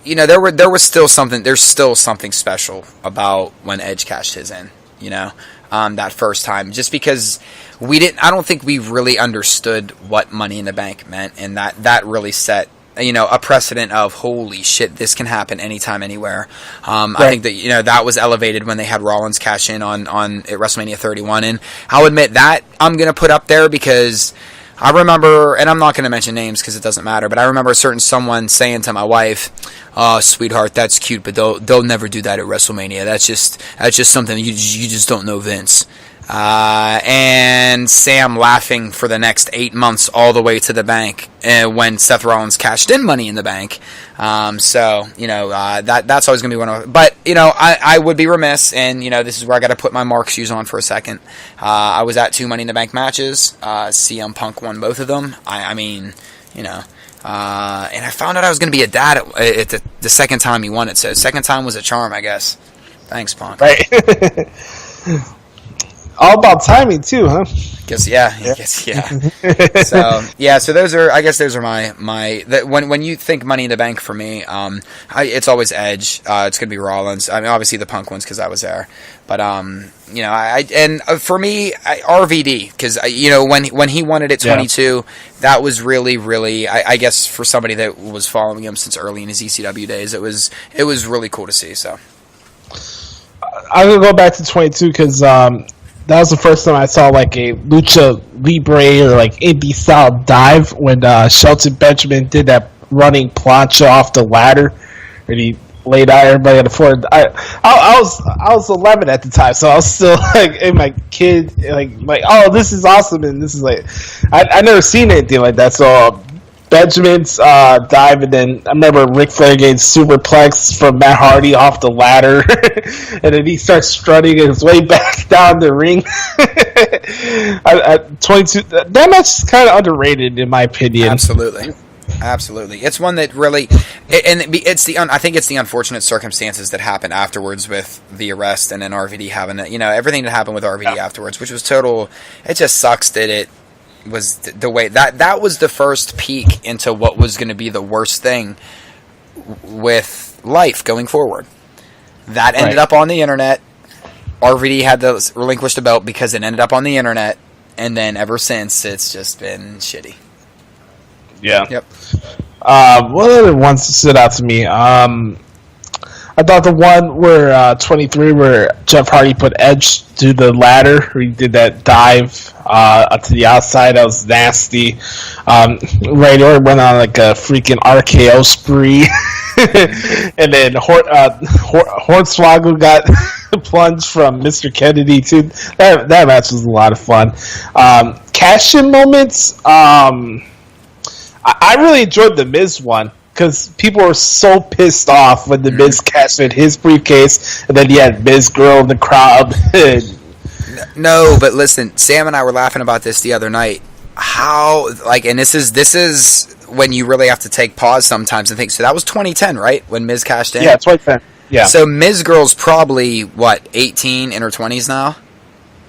there's still something special about when Edge cashed his in, that first time, just because I don't think we really understood what Money in the Bank meant, and that really set a precedent of, holy shit, this can happen anytime, anywhere. Right. I think that, that was elevated when they had Rollins cash in on at WrestleMania 31. And I'll admit that I'm going to put up there, because I remember, and I'm not going to mention names because it doesn't matter, but I remember someone saying to my wife, "Oh, sweetheart, that's cute, but they'll never do that at WrestleMania. That's just something you just don't know Vince." And Sam laughing for the next 8 months all the way to the bank when Seth Rollins cashed in Money in the Bank. That's always going to be one of. But I would be remiss, and this is where I got to put my Mark shoes on for a second. I was at 2 Money in the Bank matches. CM Punk won both of them. And I found out I was going to be a dad at the second time he won it. So second time was a charm, I guess. Thanks, Punk. Right. All about timing too, huh? Guess yeah. So those are my when you think Money in the Bank for me, it's always Edge. It's gonna be Rollins. I mean, obviously the Punk ones because I was there, but for me, RVD, because when he won it at 22, that was really I guess for somebody that was following him since early in his ECW days, it was really cool to see. So I'm gonna go back to 22 because that was the first time I saw a lucha libre or indie style dive when Shelton Benjamin did that running plancha off the ladder, and he laid out everybody on the floor. I was 11 at the time, so I was still in my kid oh, this is awesome, and this is I never seen anything like that. So Benjamin's dive, and then I remember Ric Flair getting superplex from Matt Hardy off the ladder, and then he starts strutting his way back down the ring. 22. That match is kind of underrated, in my opinion. Absolutely. It's one that really, and I think it's the unfortunate circumstances that happened afterwards with the arrest, and then RVD having everything that happened with RVD afterwards, which was total. It just sucks that it was the way that was the first peek into what was going to be the worst thing with life going forward. That ended up on the internet. RVD had to relinquish the belt because it ended up on the internet, and then ever since it's just been shitty. Yeah. Yep. What other ones stood out to me? I thought the one where 23, where Jeff Hardy put Edge to the ladder, where he did that dive up to the outside, that was nasty. Ray Orton went on a freaking RKO spree, and then Hornswoggle got plunged from Mr. Kennedy too. That match was a lot of fun. Cash-in moments. I really enjoyed the Miz one, because people were so pissed off when the Miz cashed in his briefcase, and then you had Miz Girl in the crowd. No, but listen, Sam and I were laughing about this the other night. How, and this is when you really have to take pause sometimes and think. So that was 2010, right? When Miz cashed in? Yeah, 2010. Yeah. So Miz Girl's probably, 18, in her 20s now?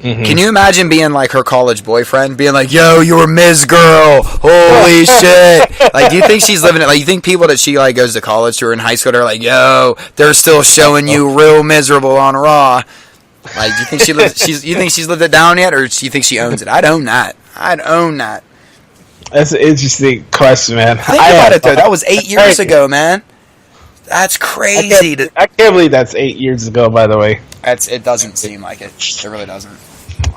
Mm-hmm. Can you imagine being her college boyfriend, being yo, you're Miz Girl, holy shit? Do you think she's living it? You think people that she goes to college to or in high school are yo, they're still showing you real miserable on Raw? Like, do you think you think she's lived it down yet, or do you think she owns it? I'd own that. That's an interesting question, man. Think about it, though. That was 8 years ago, man. That's crazy. I can't believe that's 8 years ago, by the way. It doesn't seem like it. It really doesn't.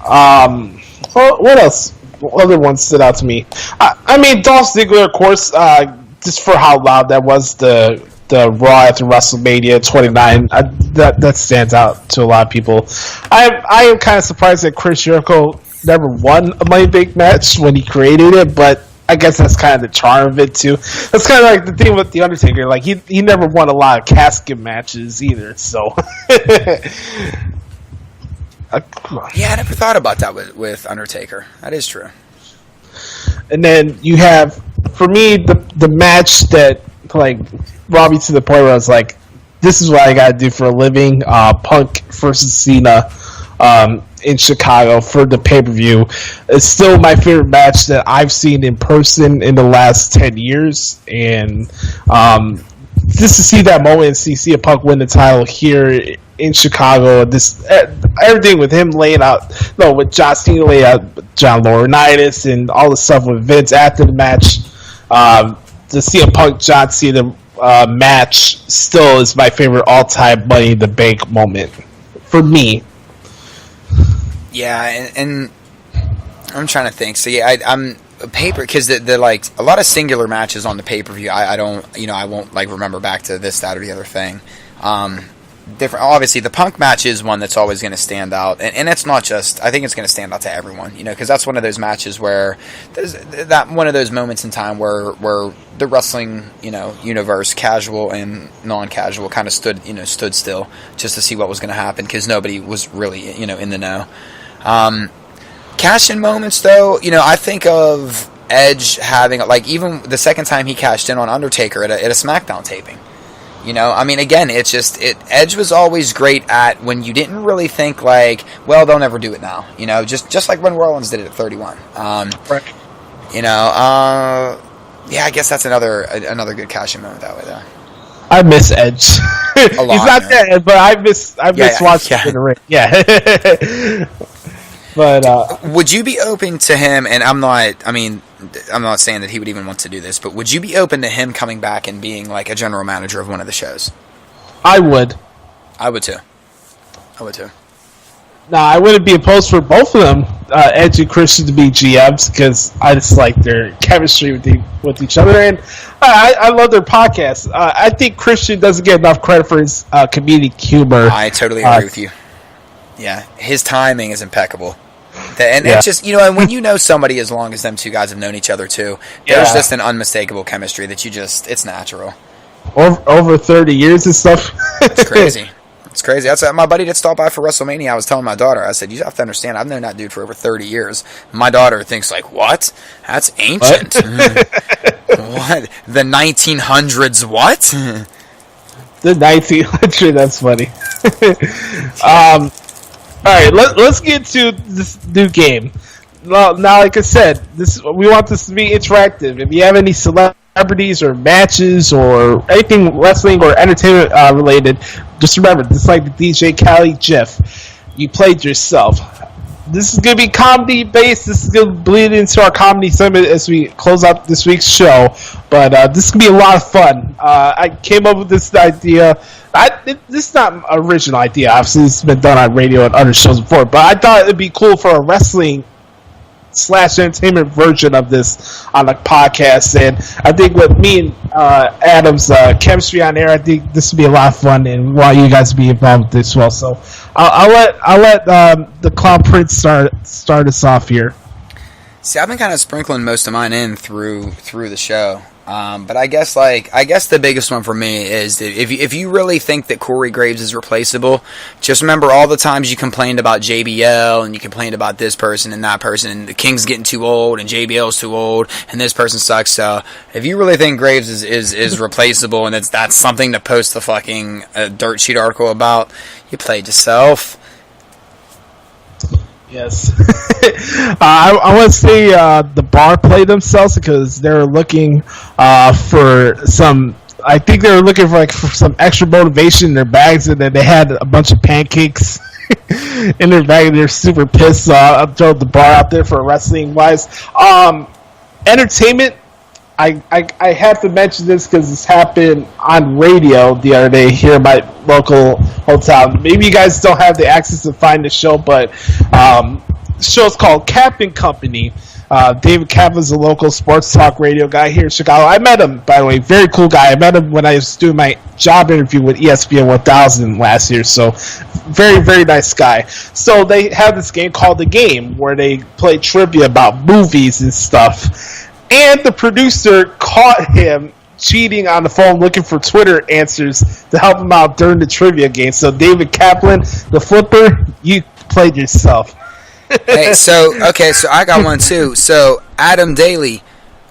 Well, what else? What other ones stood out to me? I mean, Dolph Ziggler, of course, just for how loud that was, the Raw after WrestleMania 29, that stands out to a lot of people. I am kind of surprised that Chris Jericho never won a Money Bank match when he created it, but I guess that's kind of the charm of it too. That's kind of like the thing with The Undertaker. Like he never won a lot of casket matches either. So yeah, I never thought about that with Undertaker. That is true. And then you have, for me, the match that like brought me to the point where I was like, this is what I got to do for a living. Punk versus Cena. In Chicago for the pay-per-view. It's still my favorite match that I've seen in person in the last 10 years, and just to see that moment and see CM Punk win the title here in Chicago, everything with him laying out, with John Cena laying out John Laurinaitis and all the stuff with Vince after the match, the CM Punk John Cena match still is my favorite all-time Money in the Bank moment for me. Yeah, and I'm trying to think. So yeah, I'm a paper because the like a lot of singular matches on the pay-per-view. I don't, I won't like remember back to this, that, or the other thing. Different. Obviously, the Punk match is one that's always going to stand out, and it's not just. I think it's going to stand out to everyone, because that's one of those matches where there's that one of those moments in time where the wrestling, universe, casual and non-casual, kind of stood still just to see what was going to happen because nobody was really, in the know. Cash-in moments, though, I think of Edge having, like, even the second time he cashed in on Undertaker at a SmackDown taping. Again, it's just, Edge was always great at when you didn't really think, like, well, they'll never do it now. Just like when Rollins did it at 31. Right. Yeah, I guess that's another good cash-in moment that way, though. I miss Edge. A lot, he's not man. dead, but I miss watching him in the ring. Yeah. But would you be open to him? And I'm not saying that he would even want to do this, but would you be open to him coming back and being like a general manager of one of the shows? I would. I would too. No, I wouldn't be opposed for both of them, Edge and Christian, to be GMs because I just like their chemistry with each other, and I love their podcast. I think Christian doesn't get enough credit for his comedic humor. I totally agree with you. Yeah, his timing is impeccable. It's just, and when you know somebody as long as them two guys have known each other too, there's just an unmistakable chemistry that it's natural. Over 30 years and stuff. It's crazy. It's crazy. That's my buddy that stopped by for WrestleMania. I was telling my daughter, I said, you have to understand, I've known that dude for over 30 years. My daughter thinks like, what? That's ancient. What? The 1900s what? The 1900s, that's funny. Alright, let's get to this new game. Now, like I said, we want this to be interactive. If you have any celebrities or matches or anything wrestling or entertainment related, just remember, just like the DJ Khaled GIF, you played yourself. This is going to be comedy based. This is going to bleed into our comedy segment as we close out this week's show. But this is going to be a lot of fun. I came up with this idea. This is not an original idea. Obviously, it's been done on radio and other shows before. But I thought it'd be cool for a wrestling / entertainment version of this on a podcast, and I think with me and Adam's chemistry on air, I think this would be a lot of fun, and we want you guys to be involved with this as well. So I'll let the Clown Prince start us off here. See, I've been kind of sprinkling most of mine in through the show. But I guess the biggest one for me is that if you really think that Corey Graves is replaceable, just remember all the times you complained about JBL and you complained about this person and that person and the King's getting too old and JBL's too old and this person sucks. So if you really think Graves is replaceable and that's something to post the fucking dirt sheet article about, you played yourself. Yes. I want to say the Bar played themselves because they're looking for some. I think they were looking for some extra motivation in their bags, and then they had a bunch of pancakes in their bag, and they're super pissed. So I'll throw the bar out there for wrestling wise. Entertainment. I have to mention this because this happened on radio the other day here at my local hotel. Maybe you guys don't have the access to find the show, but the show's called Cap and Company. David Cap is a local sports talk radio guy here in Chicago. I met him, by the way, very cool guy. I met him when I was doing my job interview with ESPN 1000 last year, so very, very nice guy. So they have this game called The Game where they play trivia about movies and stuff. And the producer caught him cheating on the phone looking for Twitter answers to help him out during the trivia game. So David Kaplan, the flipper, you played yourself. Hey, so I got one too. So Adam Daley,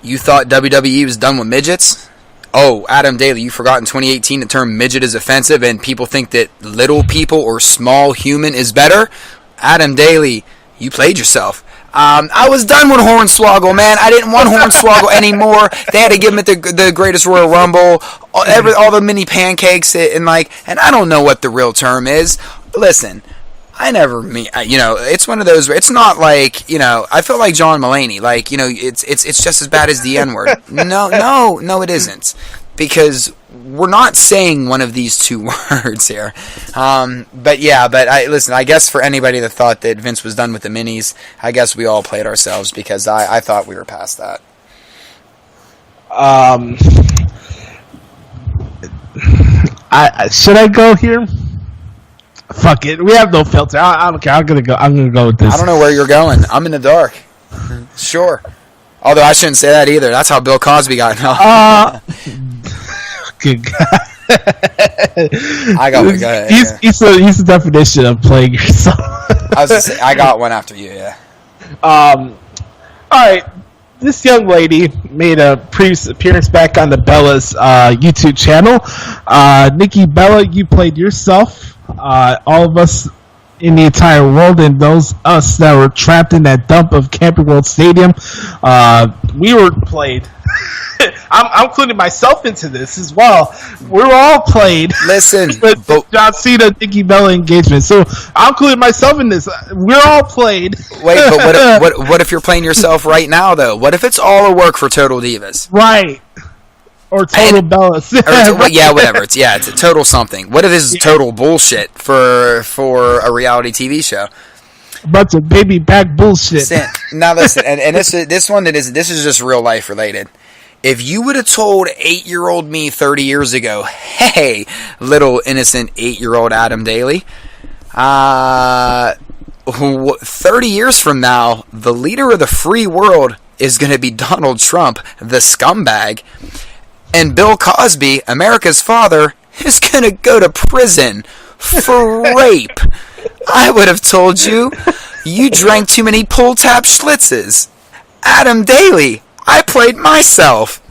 you thought WWE was done with midgets? Oh, Adam Daley, you forgot in 2018 the term midget is offensive and people think that little people or small human is better? Adam Daley, you played yourself. I was done with Hornswoggle, man. I didn't want Hornswoggle anymore. They had to give him at the Greatest Royal Rumble, all the mini pancakes, and I don't know what the real term is. Listen, I never mean, it's one of those. It's not like, I feel like John Mulaney. It's just as bad as the N-word. No, it isn't, because we're not saying one of these two words here. But I guess for anybody that thought that Vince was done with the minis, I guess we all played ourselves because I thought we were past that. Should I go here? Fuck it. We have no filter. I don't care. I'm gonna go with this. I don't know where you're going. I'm in the dark. Sure. Although I shouldn't say that either. That's how Bill Cosby got. Good God. I got one. Go ahead. He's the definition of playing yourself. I got one after you. Yeah. All right. This young lady made a previous appearance back on the Bella's YouTube channel. Nikki Bella, you played yourself. All of us in the entire world, and those us that were trapped in that dump of Camping World Stadium, we were played. I'm including myself into this as well. We're all played. Listen, with John Cena, Nikki Bella engagement. So I'm including myself in this. We're all played. Wait, but what if you're playing yourself right now, though? What if it's all a work for Total Divas? Right. Or Total Bellas. Yeah, whatever. It's a total something. What if this is total bullshit for a reality TV show? Bunch of baby back bullshit. Now listen, and this is just real life related. If you would have told 8-year-old me 30 years ago, hey, little innocent 8-year-old Adam Daley, 30 years from now, the leader of the free world is going to be Donald Trump, the scumbag, and Bill Cosby, America's father, is going to go to prison for rape. I would have told you, you drank too many pull-tab Schlitzes. Adam Daley, I played myself.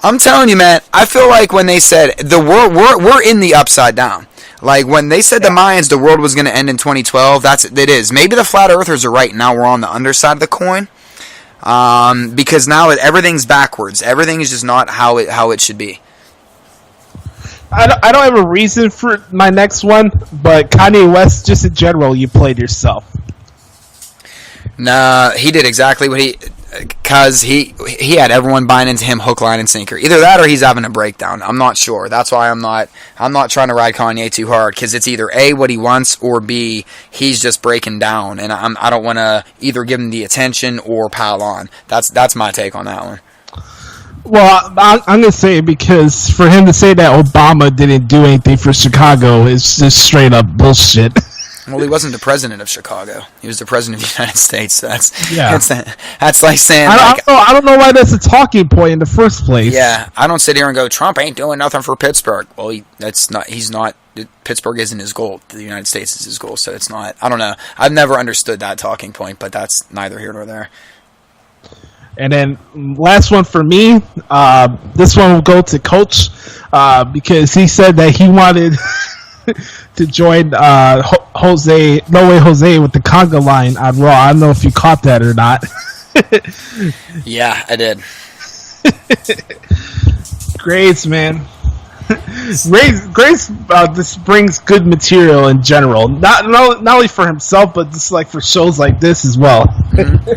I'm telling you, man, I feel like when they said the world, we're in the upside down. Like when they said the Mayans, the world was going to end in 2012, it is. Maybe the flat earthers are right. Now we're on the underside of the coin. Because now everything's backwards. Everything is just not how it should be. I don't have a reason for my next one, but Kanye West, just in general, you played yourself. Nah, he did exactly what because he had everyone buying into him hook, line, and sinker. Either that or he's having a breakdown. I'm not sure. That's why I'm not trying to ride Kanye too hard, because it's either A, what he wants, or B, he's just breaking down, and I don't want to either give him the attention or pile on. That's my take on that one. Well, I'm going to say it because for him to say that Obama didn't do anything for Chicago is just straight up bullshit. Well, he wasn't the president of Chicago. He was the president of the United States. So that's like saying I don't know why that's a talking point in the first place. Yeah, I don't sit here and go, Trump ain't doing nothing for Pittsburgh. Well, he's not. Pittsburgh isn't his goal. The United States is his goal. So it's not. I don't know. I've never understood that talking point, but that's neither here nor there. And then last one for me, this one will go to Coach because he said that he wanted to join Jose with the conga line on Raw. I don't know if you caught that or not. Yeah, I did. Grades, man. Grace this brings good material in general, not only for himself, but just like for shows like this as well.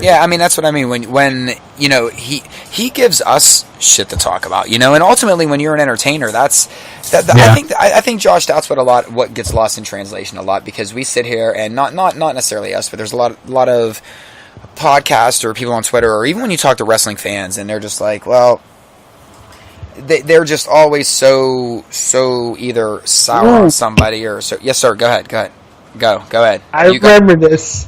Yeah, I mean that's what I mean when he gives us shit to talk about, and ultimately when you're an entertainer, that's that. Yeah. I think Josh, that's what gets lost in translation a lot, because we sit here and not necessarily us, but there's a lot of podcasts or people on Twitter, or even when you talk to wrestling fans, and they're just like, well, they're just always so either sour on somebody or so. Yes, sir. Go ahead. Go ahead. I remember this.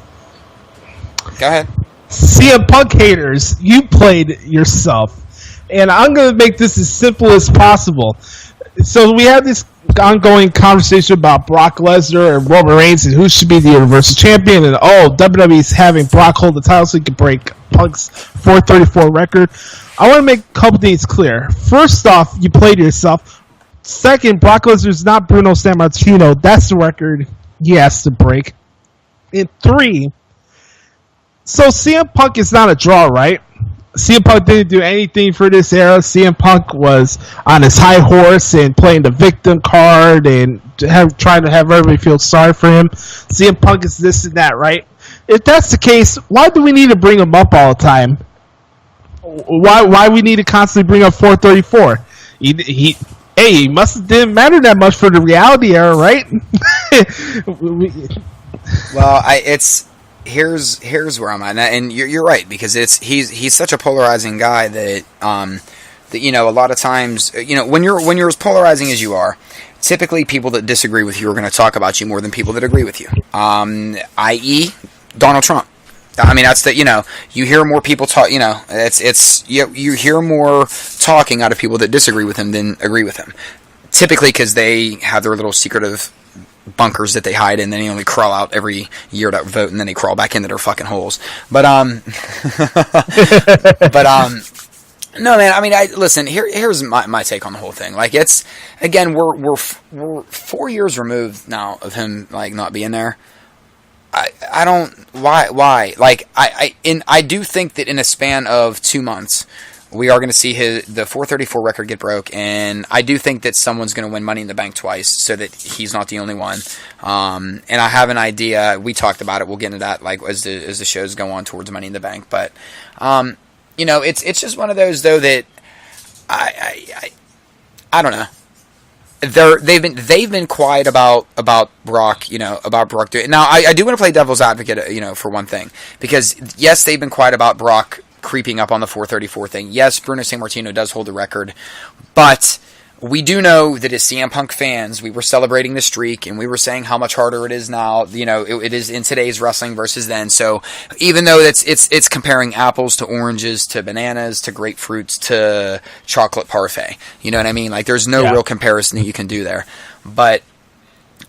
Go ahead. CM Punk haters, you played yourself, and I'm going to make this as simple as possible. So we had this ongoing conversation about Brock Lesnar and Roman Reigns and who should be the Universal Champion, and WWE's having Brock hold the title so he can break Punk's 434 record. I want to make a couple things clear. First off, you played yourself. Second, Brock Lesnar's not Bruno Sammartino. That's the record he has to break. And 3, so CM Punk is not a draw, right? CM Punk didn't do anything for this era. CM Punk was on his high horse and playing the victim card and trying to have everybody feel sorry for him. CM Punk is this and that, right? If that's the case, why do we need to bring him up all the time? Why we need to constantly bring up 434? He must have didn't matter that much for the reality era, right? Well, here's where I'm at, and you're right, because he's such a polarizing guy that a lot of times, when you're as polarizing as you are, typically people that disagree with you are going to talk about you more than people that agree with you. I.e. Donald Trump. I mean, that's you hear more people talk. You hear more talking out of people that disagree with him than agree with him. Typically, because they have their little secretive bunkers that they hide in, and then they only crawl out every year to vote, and then they crawl back into their fucking holes. But no, man. I mean, listen. Here's my take on the whole thing. Like, it's again, we're 4 years removed now of him not being there. I don't why like I do think that in a span of 2 months we are going to see the 434 record get broke, and I do think that someone's going to win Money in the Bank twice, so that he's not the only one. And I have an idea. We talked about it. We'll get into that as the shows go on towards Money in the Bank. But it's just one of those though that I don't know. They've been quiet about Brock, about Brock doing it. Now, I do want to play devil's advocate, for one thing, because yes, they've been quiet about Brock creeping up on the 434 thing. Yes, Bruno Sammartino does hold the record, but we do know that as CM Punk fans, we were celebrating the streak, and we were saying how much harder it is now. It is in today's wrestling versus then. So even though it's comparing apples to oranges to bananas to grapefruits to chocolate parfait, you know what I mean? Like, there's no real comparison that you can do there. But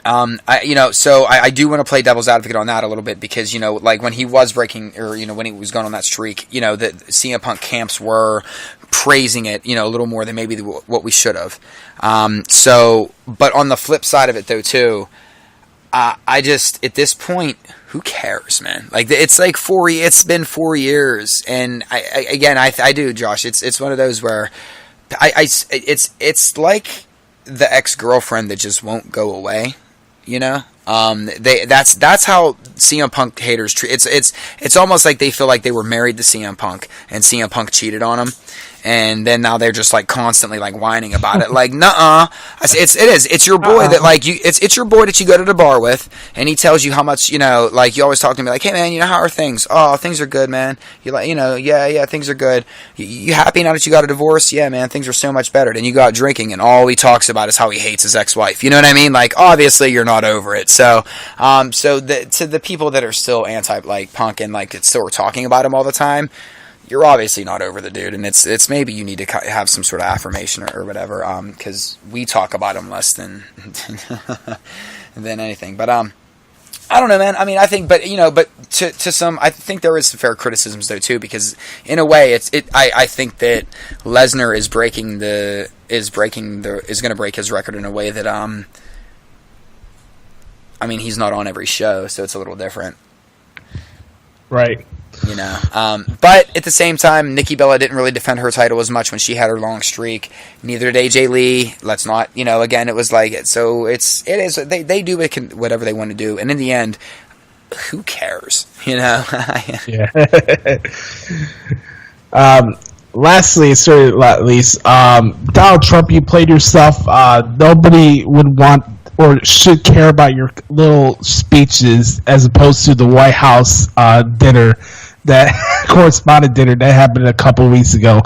so I do want to play devil's advocate on that a little bit, because when he was breaking, or when he was going on that streak, the CM Punk camps were praising it, a little more than maybe what we should have. But on the flip side of it though too, I just, at this point, who cares, man? Like, it's like it's been 4 years, and I do, Josh. It's one of those where it's like the ex-girlfriend that just won't go away. That's how CM Punk haters treat. It's almost like they feel like they were married to CM Punk, and CM Punk cheated on them. And then now they're just constantly whining about it. Nuh-uh. It's your boy that it's your boy that you go to the bar with, and he tells you how much, you always talk to me hey man, how are things? Oh, things are good, man. Yeah, things are good. You happy now that you got a divorce? Yeah, man, things are so much better. Then you go out drinking, and all he talks about is how he hates his ex-wife. You know what I mean? Obviously you're not over it. So, to the people that are still anti Punk and still are talking about him all the time, you're obviously not over the dude, and it's maybe you need to have some sort of affirmation or whatever, because we talk about him less than than anything. But I don't know, man. I mean, I think, but to some, I think there is some fair criticisms though too, because in a way, I think that Lesnar is going to break his record in a way that I mean, he's not on every show, so it's a little different. Right. You know, but at the same time, Nikki Bella didn't really defend her title as much when she had her long streak. Neither did AJ Lee. Let's not, you know, again, it was like, so it is, they do whatever they want to do. And in the end, who cares, you know? Yeah. Lastly, certainly not least, Donald Trump, you played yourself. Nobody would want or should care about your little speeches as opposed to the White House dinner, that correspondent dinner that happened a couple weeks ago.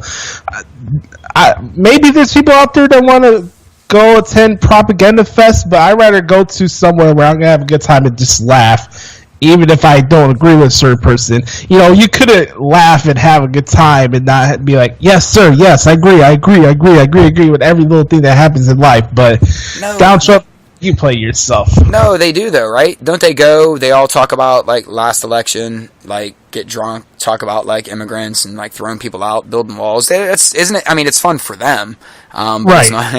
Maybe there's people out there that want to go attend Propaganda Fest, but I'd rather go to somewhere where I'm going to have a good time and just laugh, even if I don't agree with a certain person. You know, you couldn't laugh and have a good time and not be like, yes, sir, yes, I agree with every little thing that happens in life. But no. Donald Trump, you play yourself. No, they do though, right? Don't they go? They all talk about like last election, like get drunk, talk about like immigrants and like throwing people out, building walls. Isn't it? I mean, it's fun for them, but right? It's not,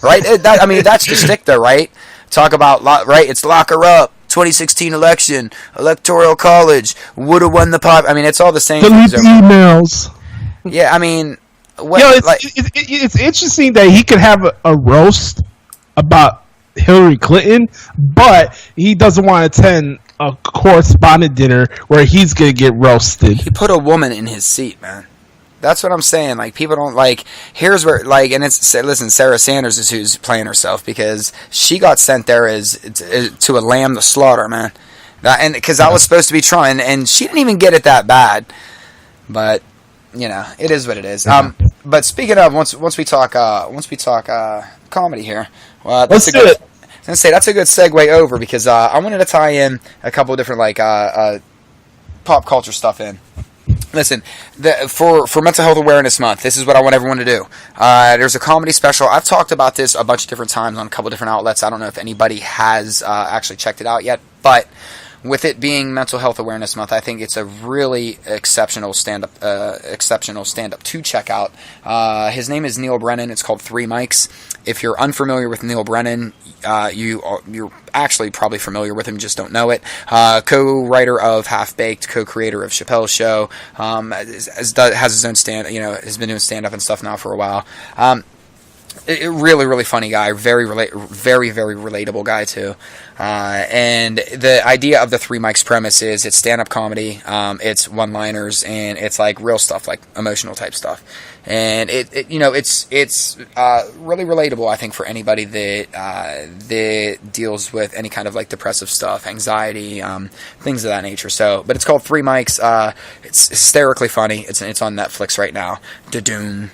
right? I mean, that's the stick though, right? Talk about right? It's lock her up. 2016 election, electoral college, would have won the pop. I mean, it's all the same. Delete the emails. Yeah, I mean, it's interesting that he could have a roast about Hillary Clinton, but he doesn't want to attend a correspondent dinner where he's going to get roasted. He put a woman in his seat, man. That's what I'm saying. Like, people don't like. Here's where, like, and it's listen. Sarah Sanders is who's playing herself because she got sent there as to a lamb to slaughter, man. And because I was supposed to be trying, and she didn't even get it that bad. But you know, it is what it is. But speaking of, once we talk comedy here, let's do it. I was gonna say that's a good segue over because I wanted to tie in a couple of different like pop culture stuff in. Listen, for Mental Health Awareness Month, this is what I want everyone to do. There's a comedy special. I've talked about this a bunch of different times on a couple of different outlets. I don't know if anybody has actually checked it out yet, but with it being Mental Health Awareness Month, I think it's a really exceptional stand-up to check out. His name is Neil Brennan. It's called Three Mics. If you're unfamiliar with Neil Brennan, you're actually probably familiar with him, just don't know it. Co-writer of Half Baked, co-creator of Chappelle's Show, has his own has been doing stand-up and stuff now for a while. Really, really funny guy. Very, very, very relatable guy too. And the idea of the Three Mics premise is it's stand-up comedy. It's one-liners and it's like real stuff, like emotional type stuff. And it's really relatable, I think, for anybody that deals with any kind of like depressive stuff, anxiety, things of that nature. So, but it's called Three Mics. It's hysterically funny. It's on Netflix right now. Da-doom.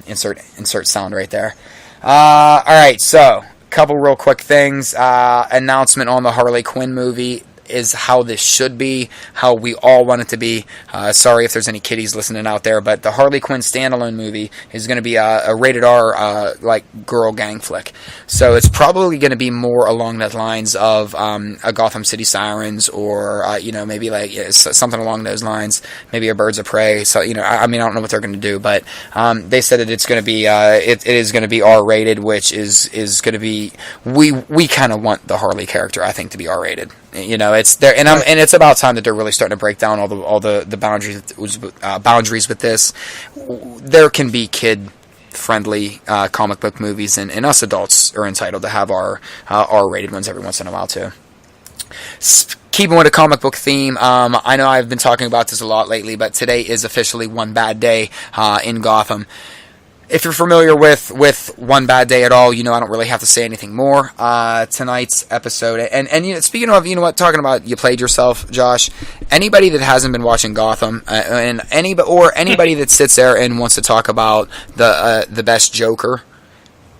Insert sound right there. All right, so couple real quick things. Announcement on the Harley Quinn movie is how this should be, how we all want it to be. Sorry if there's any kiddies listening out there, but the Harley Quinn standalone movie is going to be a rated R like girl gang flick. So it's probably going to be more along the lines of a Gotham City Sirens or maybe like something along those lines, maybe a Birds of Prey. So I mean I don't know what they're going to do, but they said that it's going to be it is going to be R rated, which is going to be we kind of want the Harley character, I think, to be R rated. It's there, and it's about time that they're really starting to break down all the boundaries with this. There can be kid-friendly comic book movies, and us adults are entitled to have our R-rated ones every once in a while too. Keeping with a comic book theme, I know I've been talking about this a lot lately, but today is officially One Bad Day in Gotham. If you're familiar with One Bad Day at all, I don't really have to say anything more. Tonight's episode, and speaking of, talking about you played yourself, Josh. Anybody that hasn't been watching Gotham, and anybody that sits there and wants to talk about the best Joker,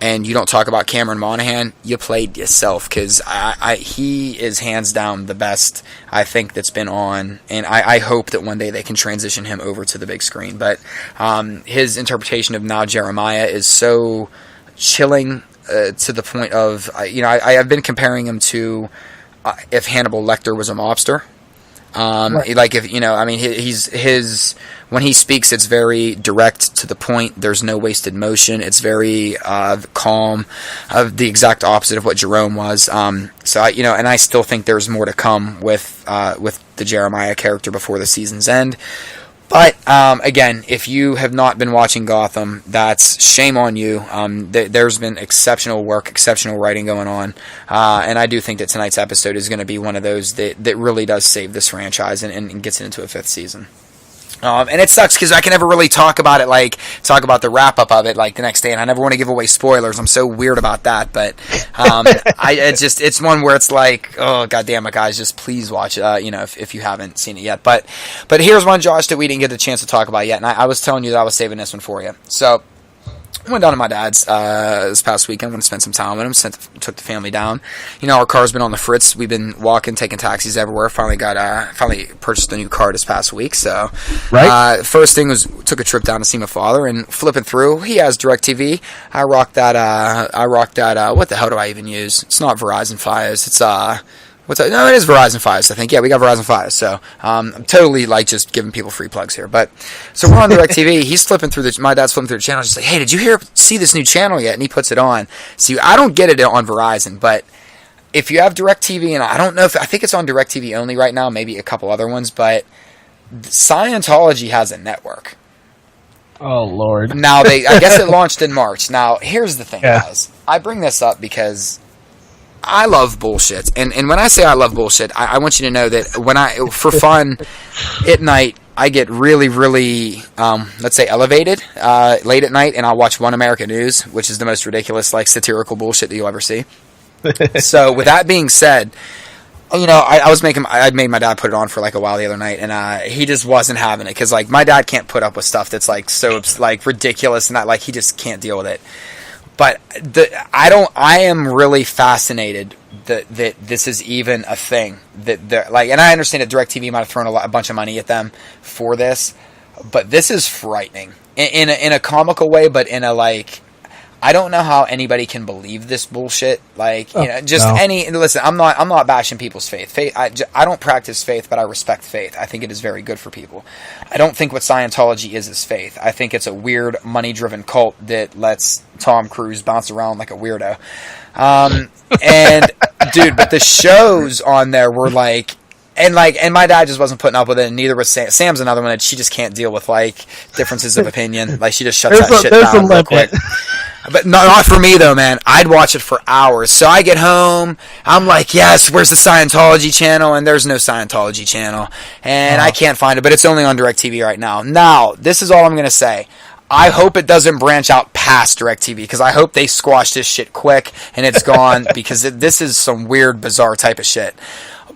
and you don't talk about Cameron Monaghan, you played yourself, because he is hands down the best, I think, that's been on, and I hope that one day they can transition him over to the big screen. But his interpretation of Now Jeremiah is so chilling to the point of, I've been comparing him to if Hannibal Lecter was a mobster. Right. Like if he's when he speaks, it's very direct to the point. There's no wasted motion. It's very calm, the exact opposite of what Jerome was. And I still think there's more to come with the Jeremiah character before the season's end. But, again, if you have not been watching Gotham, that's shame on you. There's been exceptional work, exceptional writing going on. And I do think that tonight's episode is going to be one of those that really does save this franchise and gets it into a 5th season. And it sucks because I can never really talk about the wrap-up of it, like, the next day, and I never want to give away spoilers. I'm so weird about that, but it's one where it's like, oh, goddamn it, guys, just please watch it, if you haven't seen it yet. But here's one, Josh, that we didn't get the chance to talk about yet, and I was telling you that I was saving this one for you. So, I went down to my dad's this past weekend. I'm going to spend some time with him. Took the family down. Our car's been on the fritz. We've been walking, taking taxis everywhere. Finally purchased a new car this past week. So, right. First thing was took a trip down to see my father and flipping through. He has DirecTV. I rock that. What the hell do I even use? It's not Verizon Fios. It's No, it is Verizon Fios, I think. Yeah, we got Verizon Fios. So, I'm totally, just giving people free plugs here. But, so we're on DirecTV. He's flipping through my dad's flipping through the channel. Just like, hey, did you see this new channel yet? And he puts it on. See, I don't get it on Verizon, but if you have DirecTV, and I don't know I think it's on DirecTV only right now, maybe a couple other ones, but Scientology has a network. Oh, Lord. Now, I guess it launched in March. Now, here's the thing, guys. I bring this up because I love bullshit, and when I say I love bullshit, I want you to know that for fun, at night, I get really, really, let's say, elevated late at night, and I'll watch One American News, which is the most ridiculous, satirical bullshit that you'll ever see. So, with that being said, I made my dad put it on for a while the other night, and he just wasn't having it, because my dad can't put up with stuff that's so ridiculous, and that he just can't deal with it. But I am really fascinated that this is even a thing. And I understand that DirecTV might have thrown a bunch of money at them for this, but this is frightening in a comical way, but in a I don't know how anybody can believe this bullshit. Listen, I'm not bashing people's faith. I don't practice faith, but I respect faith. I think it is very good for people. I don't think what Scientology is faith. I think it's a weird, money-driven cult that lets Tom Cruise bounce around like a weirdo. Dude, but the shows on there were and my dad just wasn't putting up with it, and neither was Sam. Sam's another one that she just can't deal with differences of opinion. She just shuts that shit down real quick. But not for me though, man. I'd watch it for hours. So I get home, I'm like, yes, where's the Scientology channel? And there's no Scientology channel, and I can't find it. But it's only on DirecTV right now. Now, this is all I'm gonna say. I hope it doesn't branch out past DirecTV, because I hope they squash this shit quick and it's gone, because this is some weird, bizarre type of shit.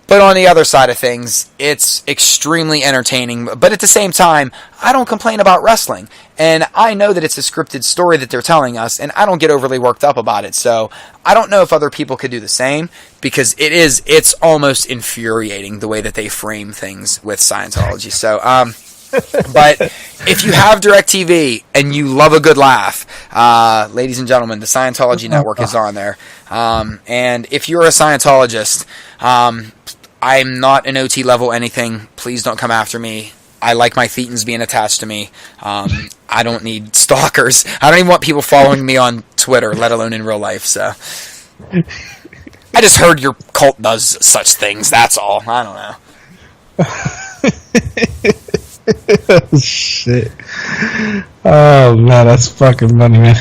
But on the other side of things, it's extremely entertaining. But at the same time, I don't complain about wrestling. And I know that it's a scripted story that they're telling us, and I don't get overly worked up about it. So I don't know if other people could do the same, because it's almost infuriating the way that they frame things with Scientology. So, but if you have DirecTV and you love a good laugh, ladies and gentlemen, the Scientology Network is on there. And if you're a Scientologist, I'm not an OT level anything. Please don't come after me. I like my thetans being attached to me. I don't need stalkers. I don't even want people following me on Twitter, let alone in real life. So I just heard your cult does such things. That's all. I don't know. Shit. Oh man, that's fucking funny, man.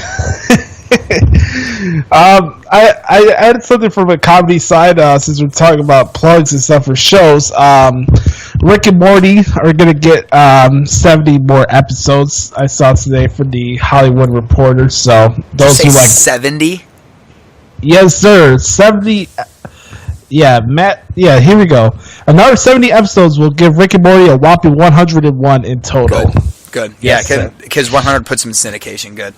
I had something from a comedy side, since we're talking about plugs and stuff for shows. Rick and Morty are gonna get 70 more episodes. I saw today from the Hollywood Reporter. So those who 70. Yes, sir. 70. Yeah, Matt. Yeah, here we go. Another 70 episodes will give Rick and Morty a whopping 101 in total. Good. Yeah, because 100 puts them in syndication. Good.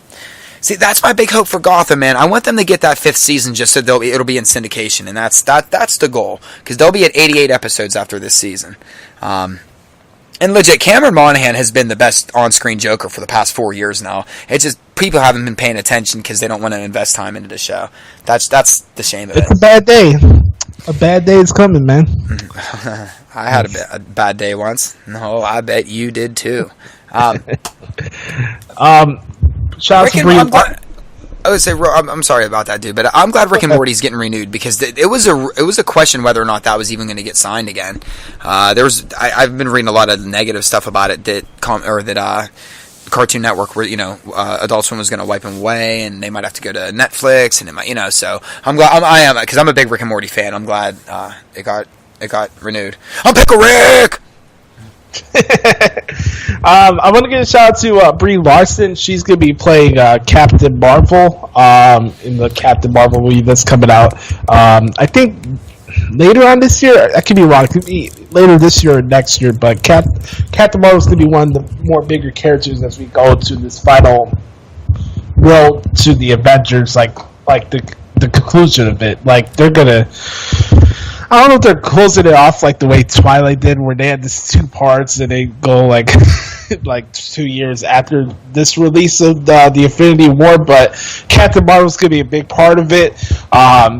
See, that's my big hope for Gotham, man. I want them to get that 5th season just so it'll be in syndication, and that's the goal, because they'll be at 88 episodes after this season. And legit, Cameron Monaghan has been the best on-screen Joker for the past 4 years now. It's just people haven't been paying attention because they don't want to invest time into the show. That's the shame of it. It's a bad day. A bad day is coming, man. I had a bad day once. No, I bet you did too. Shout out to would say I'm sorry about that, dude, but I'm glad Rick and Morty's getting renewed because it was a question whether or not that was even going to get signed again. I've been reading a lot of negative stuff about it that Cartoon Network where Adult Swim was going to wipe them away and they might have to go to Netflix and it might so I'm glad I am because I'm a big Rick and Morty fan. I'm glad it got renewed. I'm Pickle Rick. I want to give a shout out to Brie Larson. She's going to be playing Captain Marvel in the Captain Marvel movie that's coming out. I think later on this year. I could be wrong. It could be later this year or next year. But Captain Marvel is going to be one of the more bigger characters as we go to this final road to the Avengers. Like the conclusion of it. Like they're gonna. I don't know if they're closing it off like the way Twilight did, where they had this 2 parts and they go like like 2 years after this release of the Infinity War. But Captain Marvel's gonna be a big part of it.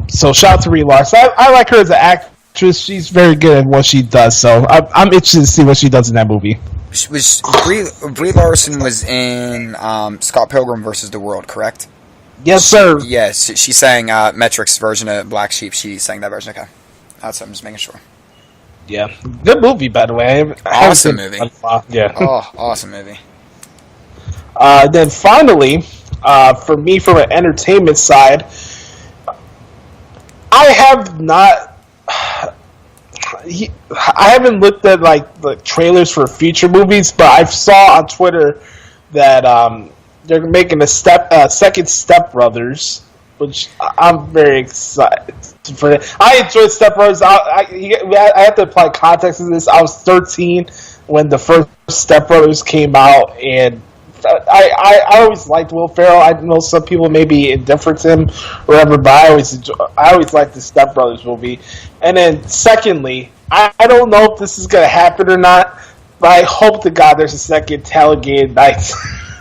So shout out to Brie Larson. I like her as an actress. She's very good at what she does. So I'm interested to see what she does in that movie. Was Brie Larson was in Scott Pilgrim versus the World, correct? Yes, sir. Yes, she sang Metric's version of Black Sheep. She sang that version. Okay. That's what I'm just making sure. Yeah. Good movie, by the way. Awesome movie. Yeah. Oh, awesome movie. Then finally, for me, from an entertainment side, I have not... I haven't looked at like the trailers for future movies, but I saw on Twitter that they're making a second Step Brothers, which I'm very excited for. I enjoyed Step Brothers. I have to apply context to this. I was 13 when the first Step Brothers came out, and I always liked Will Ferrell. I know some people may be indifferent to him, or whatever, but I always liked the Step Brothers movie. And then, secondly, I don't know if this is going to happen or not, but I hope to God there's a second Talladega Nights.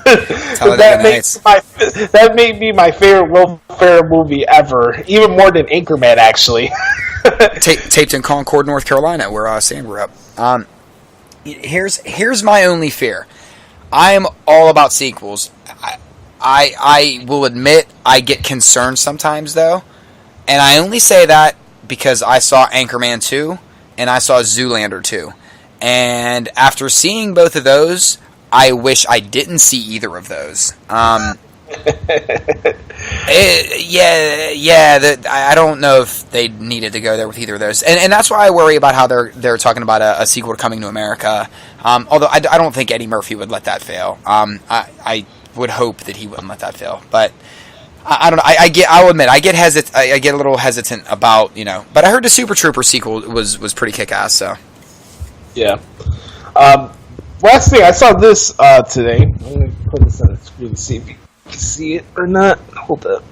That may be my favorite Will Ferrell movie ever, even more than Anchorman, actually. Taped in Concord, North Carolina, where Sam grew up. Here's my only fear. I am all about sequels. I will admit I get concerned sometimes, though, and I only say that because I saw Anchorman 2 and I saw Zoolander 2, and after seeing both of those, I wish I didn't see either of those. I don't know if they needed to go there with either of those, and that's why I worry about how they're talking about a sequel to Coming to America. Although I don't think Eddie Murphy would let that fail. I would hope that he wouldn't let that fail, but I don't know. I'll admit I get a little hesitant about But I heard the Super Trooper sequel was pretty kick-ass. So yeah. Last thing, I saw this today. I'm going to put this on the screen to see if you can see it or not. Hold up.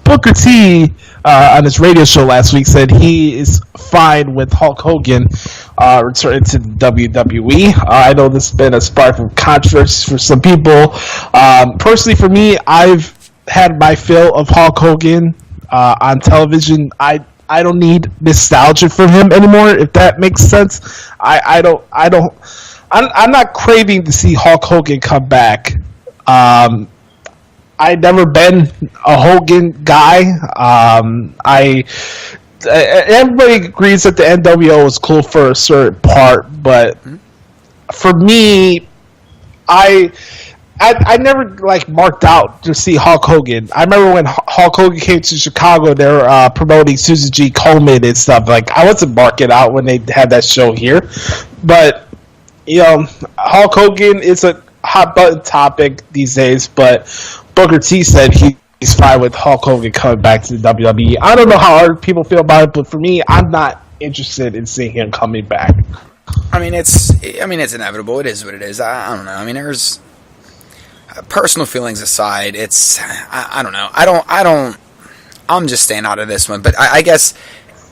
Booker T, on his radio show last week, said he is fine with Hulk Hogan returning to the WWE. I know this has been a spark of controversy for some people. Personally, for me, I've had my fill of Hulk Hogan on television. I don't need nostalgia from him anymore, if that makes sense. I'm not craving to see Hulk Hogan come back. I've never been a Hogan guy. Everybody agrees that the NWO was cool for a certain part, but for me, I never marked out to see Hulk Hogan. I remember when Hulk Hogan came to Chicago, they were promoting Susan G. Komen and stuff. I wasn't marking out when they had that show here, but Hulk Hogan is a hot button topic these days. But Booker T said he's fine with Hulk Hogan coming back to the WWE. I don't know how other people feel about it, but for me, I'm not interested in seeing him coming back. I mean, it's inevitable. It is what it is. I don't know. I mean, there's personal feelings aside. I don't know. I'm just staying out of this one. But I guess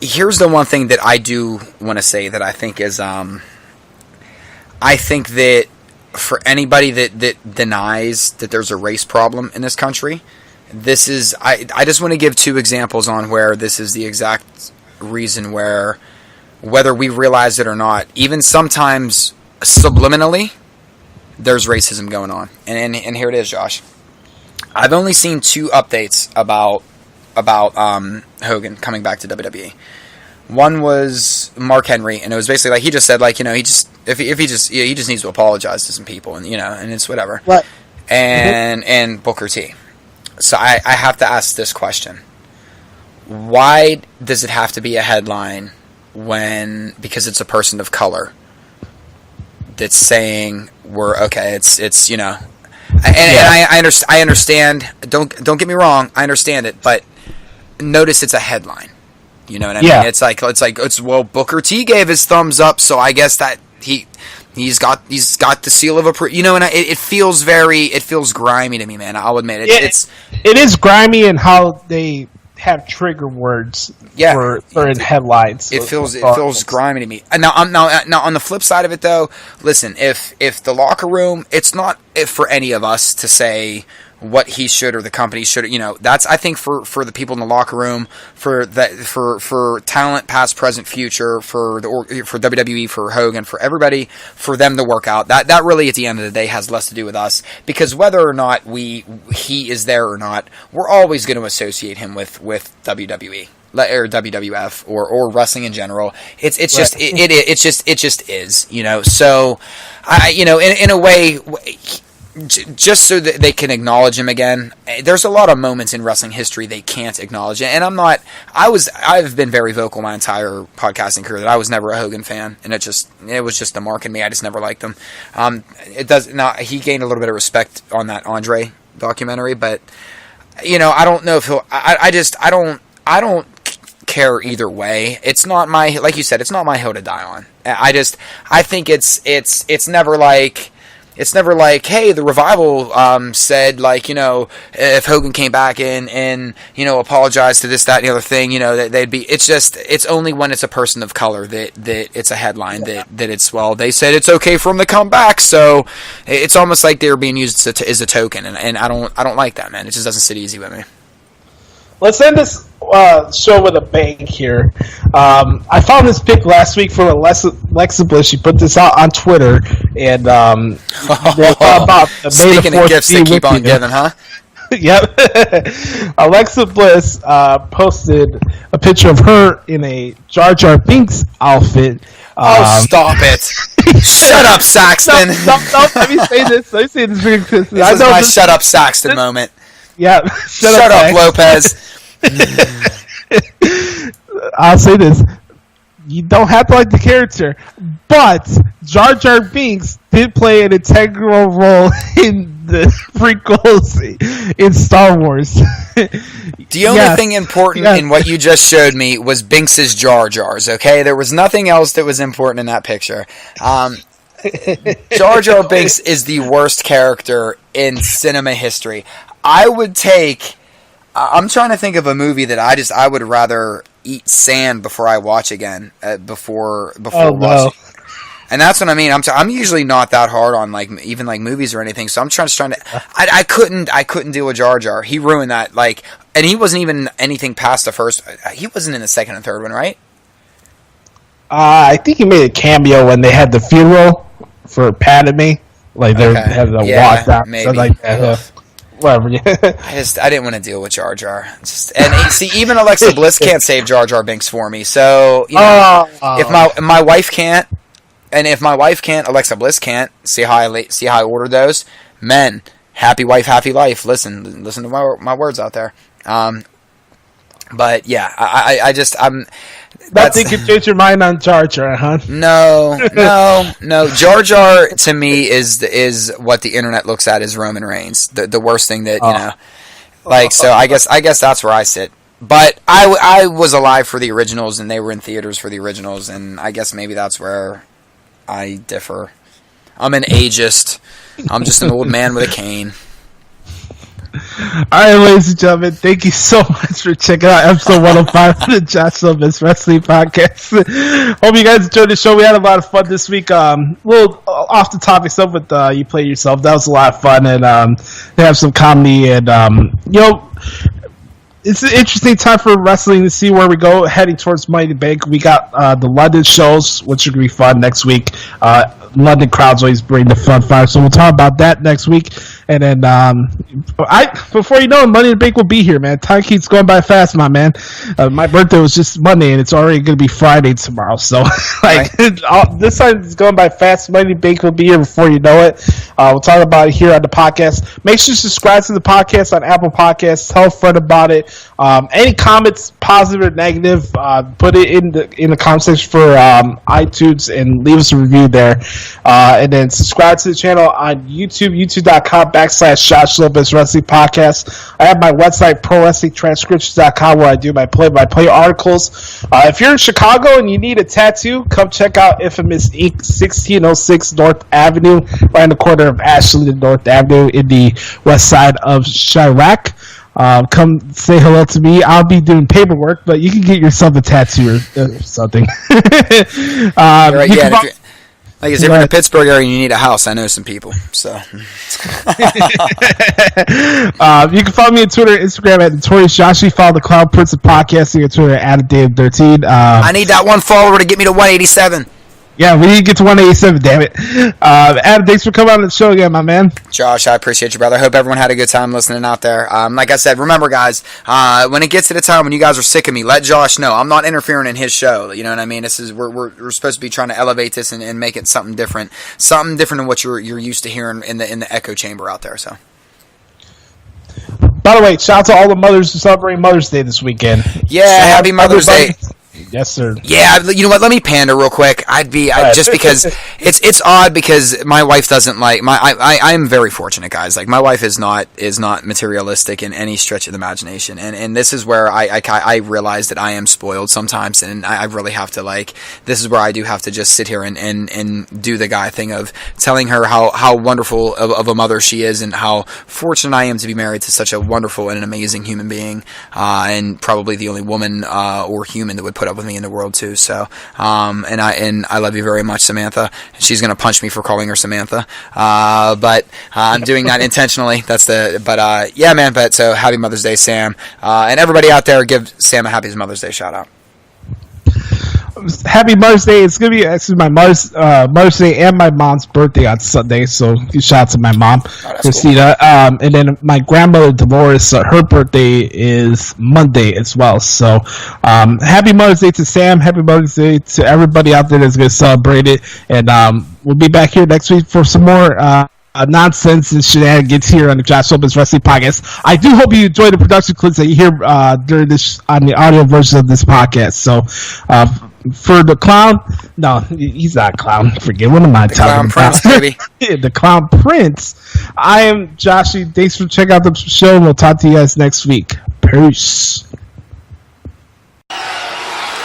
here's the one thing that I do want to say that I think is I think that for anybody that denies that there's a race problem in this country, this is I just want to give 2 examples on where this is the exact reason where, whether we realize it or not, even sometimes subliminally, there's racism going on. And here it is, Josh. I've only seen 2 updates about Hogan coming back to WWE. One was Mark Henry, and it was basically like he just said, like, you know, he just needs to apologize to some people, and, you know, and it's whatever. What? And Booker T. So I have to ask this question: why does it have to be a headline because it's a person of color that's saying we're okay? It's you know, and I understand. Don't get me wrong, I understand it, but notice it's a headline. You know what I mean? It's like well, Booker T gave his thumbs up, so I guess that he's got the seal of approval. You know, and it feels grimy to me, man. I'll admit it. It is grimy in how they have trigger words for certain headlines. It feels grimy to me. Now on the flip side of it, though, listen, if the locker room, it's not for any of us to say what he should or the company should, you know, that's, I think, for the people in the locker room, for talent, past, present, future, for WWE, for Hogan, for everybody, for them to work out. That really, at the end of the day, has less to do with us, because whether or not he is there or not, we're always going to associate him with WWE or WWF or wrestling in general. It just is, you know. So in a way, just so that they can acknowledge him again. There's a lot of moments in wrestling history they can't acknowledge it, and I've been very vocal my entire podcasting career that I was never a Hogan fan, and it was just the mark in me. I just never liked him. He gained a little bit of respect on that Andre documentary, but you know, I don't know if he'll. I don't care either way. It's not my, like you said, it's not my hill to die on. I think it's never like. It's never like, hey, the Revival said, like, you know, if Hogan came back and you know, apologized to this, that, and the other thing, you know, that they'd be. It's only when it's a person of color that it's a headline that it's, well, they said it's okay for him to come back, so it's almost like they're being used as a token, and I don't like that, man. It just doesn't sit easy with me. Let's end this show with a bang here. I found this pic last week from Alexa Bliss. She put this out on Twitter, and they thought about the speaking of gifts they keep on giving, huh? Yep. Alexa Bliss posted a picture of her in a Jar Jar Binks outfit. Stop it! Shut up, Saxton. No, let me say this. This is my shut up, Saxton moment. Yeah. Shut up, Lopez. I'll say this. You don't have to like the character, but Jar Jar Binks did play an integral role in the prequels in Star Wars. The only thing important in what you just showed me was Binks' Jar Jars, okay? There was nothing else that was important in that picture. Jar Jar Binks is the worst character in cinema history. I'm trying to think of a movie that I would rather eat sand before I watch again. Before watching. And that's what I mean. I'm usually not that hard on even movies or anything. So I'm trying to. I couldn't deal with Jar Jar. He ruined that. And he wasn't even anything past the first. He wasn't in the second and third one, right? I think he made a cameo when they had the funeral for Padme. They had the walk out, maybe. Like that. Whatever. I didn't want to deal with Jar Jar. Even Alexa Bliss can't save Jar Jar Binks for me. So if my wife can't, and if my wife can't, Alexa Bliss can't. See how I ordered those. Men, happy wife, happy life. Listen to my words out there. But yeah, I'm. I think you changed your mind on Jar Jar, huh? No. Jar Jar to me is what the internet looks at as Roman Reigns, the worst thing that you know. So I guess that's where I sit. But I was alive for the originals, and they were in theaters for the originals, and I guess maybe that's where I differ. I'm an ageist. I'm just an old man with a cane. Alright, ladies and gentlemen, thank you so much for checking out episode 105 of the Josh Lopez Wrestling Podcast. Hope you guys enjoyed the show. We had a lot of fun this week. A little off the topic stuff with You Play Yourself. That was a lot of fun, and they have some comedy, and it's an interesting time for wrestling to see where we go heading towards Money in the Bank. We got the London shows, which are going to be fun next week. London crowds always bring the fun fire, so we'll talk about that next week. And then before you know it, Money in the Bank will be here, man. Time keeps going by fast, my man. My birthday was just Monday, and it's already going to be Friday tomorrow. So, this time is going by fast. Money in the Bank will be here before you know it. We'll talk about it here on the podcast. Make sure you subscribe to the podcast on Apple Podcasts. Tell a friend about it. Any comments, positive or negative, put it in the comment section for iTunes and leave us a review there. And then subscribe to the channel on YouTube, youtube.com/Josh Lopez Wrestling Podcast. I have my website, ProWrestlingTranscriptions.com, where I do my play-by-play articles. If you're in Chicago and you need a tattoo, come check out Infamous Inc. 1606 North Avenue, right in the corner of Ashland and North Avenue in the west side of Chirac. Come say hello to me. I'll be doing paperwork, but you can get yourself a tattoo or something. Right, if you're in the Pittsburgh area and you need a house, I know some people. So you can follow me on Twitter and Instagram at Notorious Josh. Follow the Clown Prince of Podcasting on Twitter at Dave13. I need that one follower to get me to 187. Yeah, we need to get to 187, damn it. Adam, thanks for coming on the show again, my man. Josh, I appreciate you, brother. I hope everyone had a good time listening out there. Like I said, remember, guys, when it gets to the time when you guys are sick of me, let Josh know. I'm not interfering in his show. You know what I mean? We're supposed to be trying to elevate this and make it something different than what you're used to hearing in the echo chamber out there. So. By the way, shout out to all the mothers who celebrating Mother's Day this weekend. Yeah, happy Mother's Day. Yes, sir. Yeah, you know what? Let me pander real quick. Just because it's odd because my wife doesn't like I am very fortunate, guys. Like, my wife is not materialistic in any stretch of the imagination, and this is where I realize that I am spoiled sometimes, and I really have to this is where I do have to just sit here and do the guy thing of telling her how wonderful of a mother she is, and how fortunate I am to be married to such a wonderful and an amazing human being, and probably the only woman or human that would put up with me in the world too. So and I love you very much, Samantha. She's gonna punch me for calling her Samantha, but I'm doing that intentionally. Yeah, man. But so happy Mother's Day, Sam, and everybody out there, give Sam a happy Mother's Day shout out. Happy Mother's Day. It's going to be actually my Mother's Day and my mom's birthday on Sunday, so shout out to my mom, Christina. Cool. And then my grandmother, Dolores, her birthday is Monday as well. So happy Mother's Day to Sam. Happy Mother's Day to everybody out there that's going to celebrate it. And we'll be back here next week for some more nonsense and shenanigans here on the Josh Lopez Wrestling Podcast. I do hope you enjoy the production clips that you hear during this on the audio version of this podcast. So for the clown, no, he's not a clown. Forget what am I talking about? Prince, baby. The Clown Prince. I am Joshy. Thanks for checking out the show. We'll talk to you guys next week. Peace.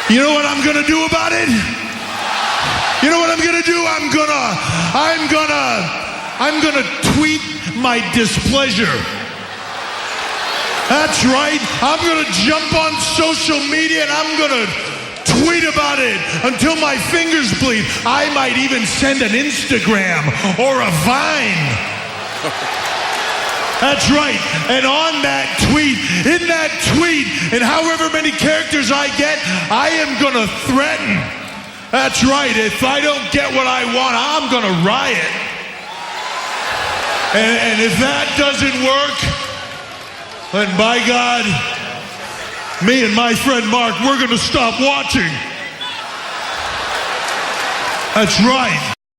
You know what I'm gonna do about it? You know what I'm gonna do? I'm gonna tweet my displeasure. That's right. I'm gonna jump on social media and I'm gonna tweet about it until my fingers bleed. I might even send an Instagram or a Vine. That's right. And on that tweet, and however many characters I get, I am gonna threaten. That's right. If I don't get what I want, I'm gonna riot. And if that doesn't work, then by God, me and my friend Mark, we're gonna stop watching. That's right.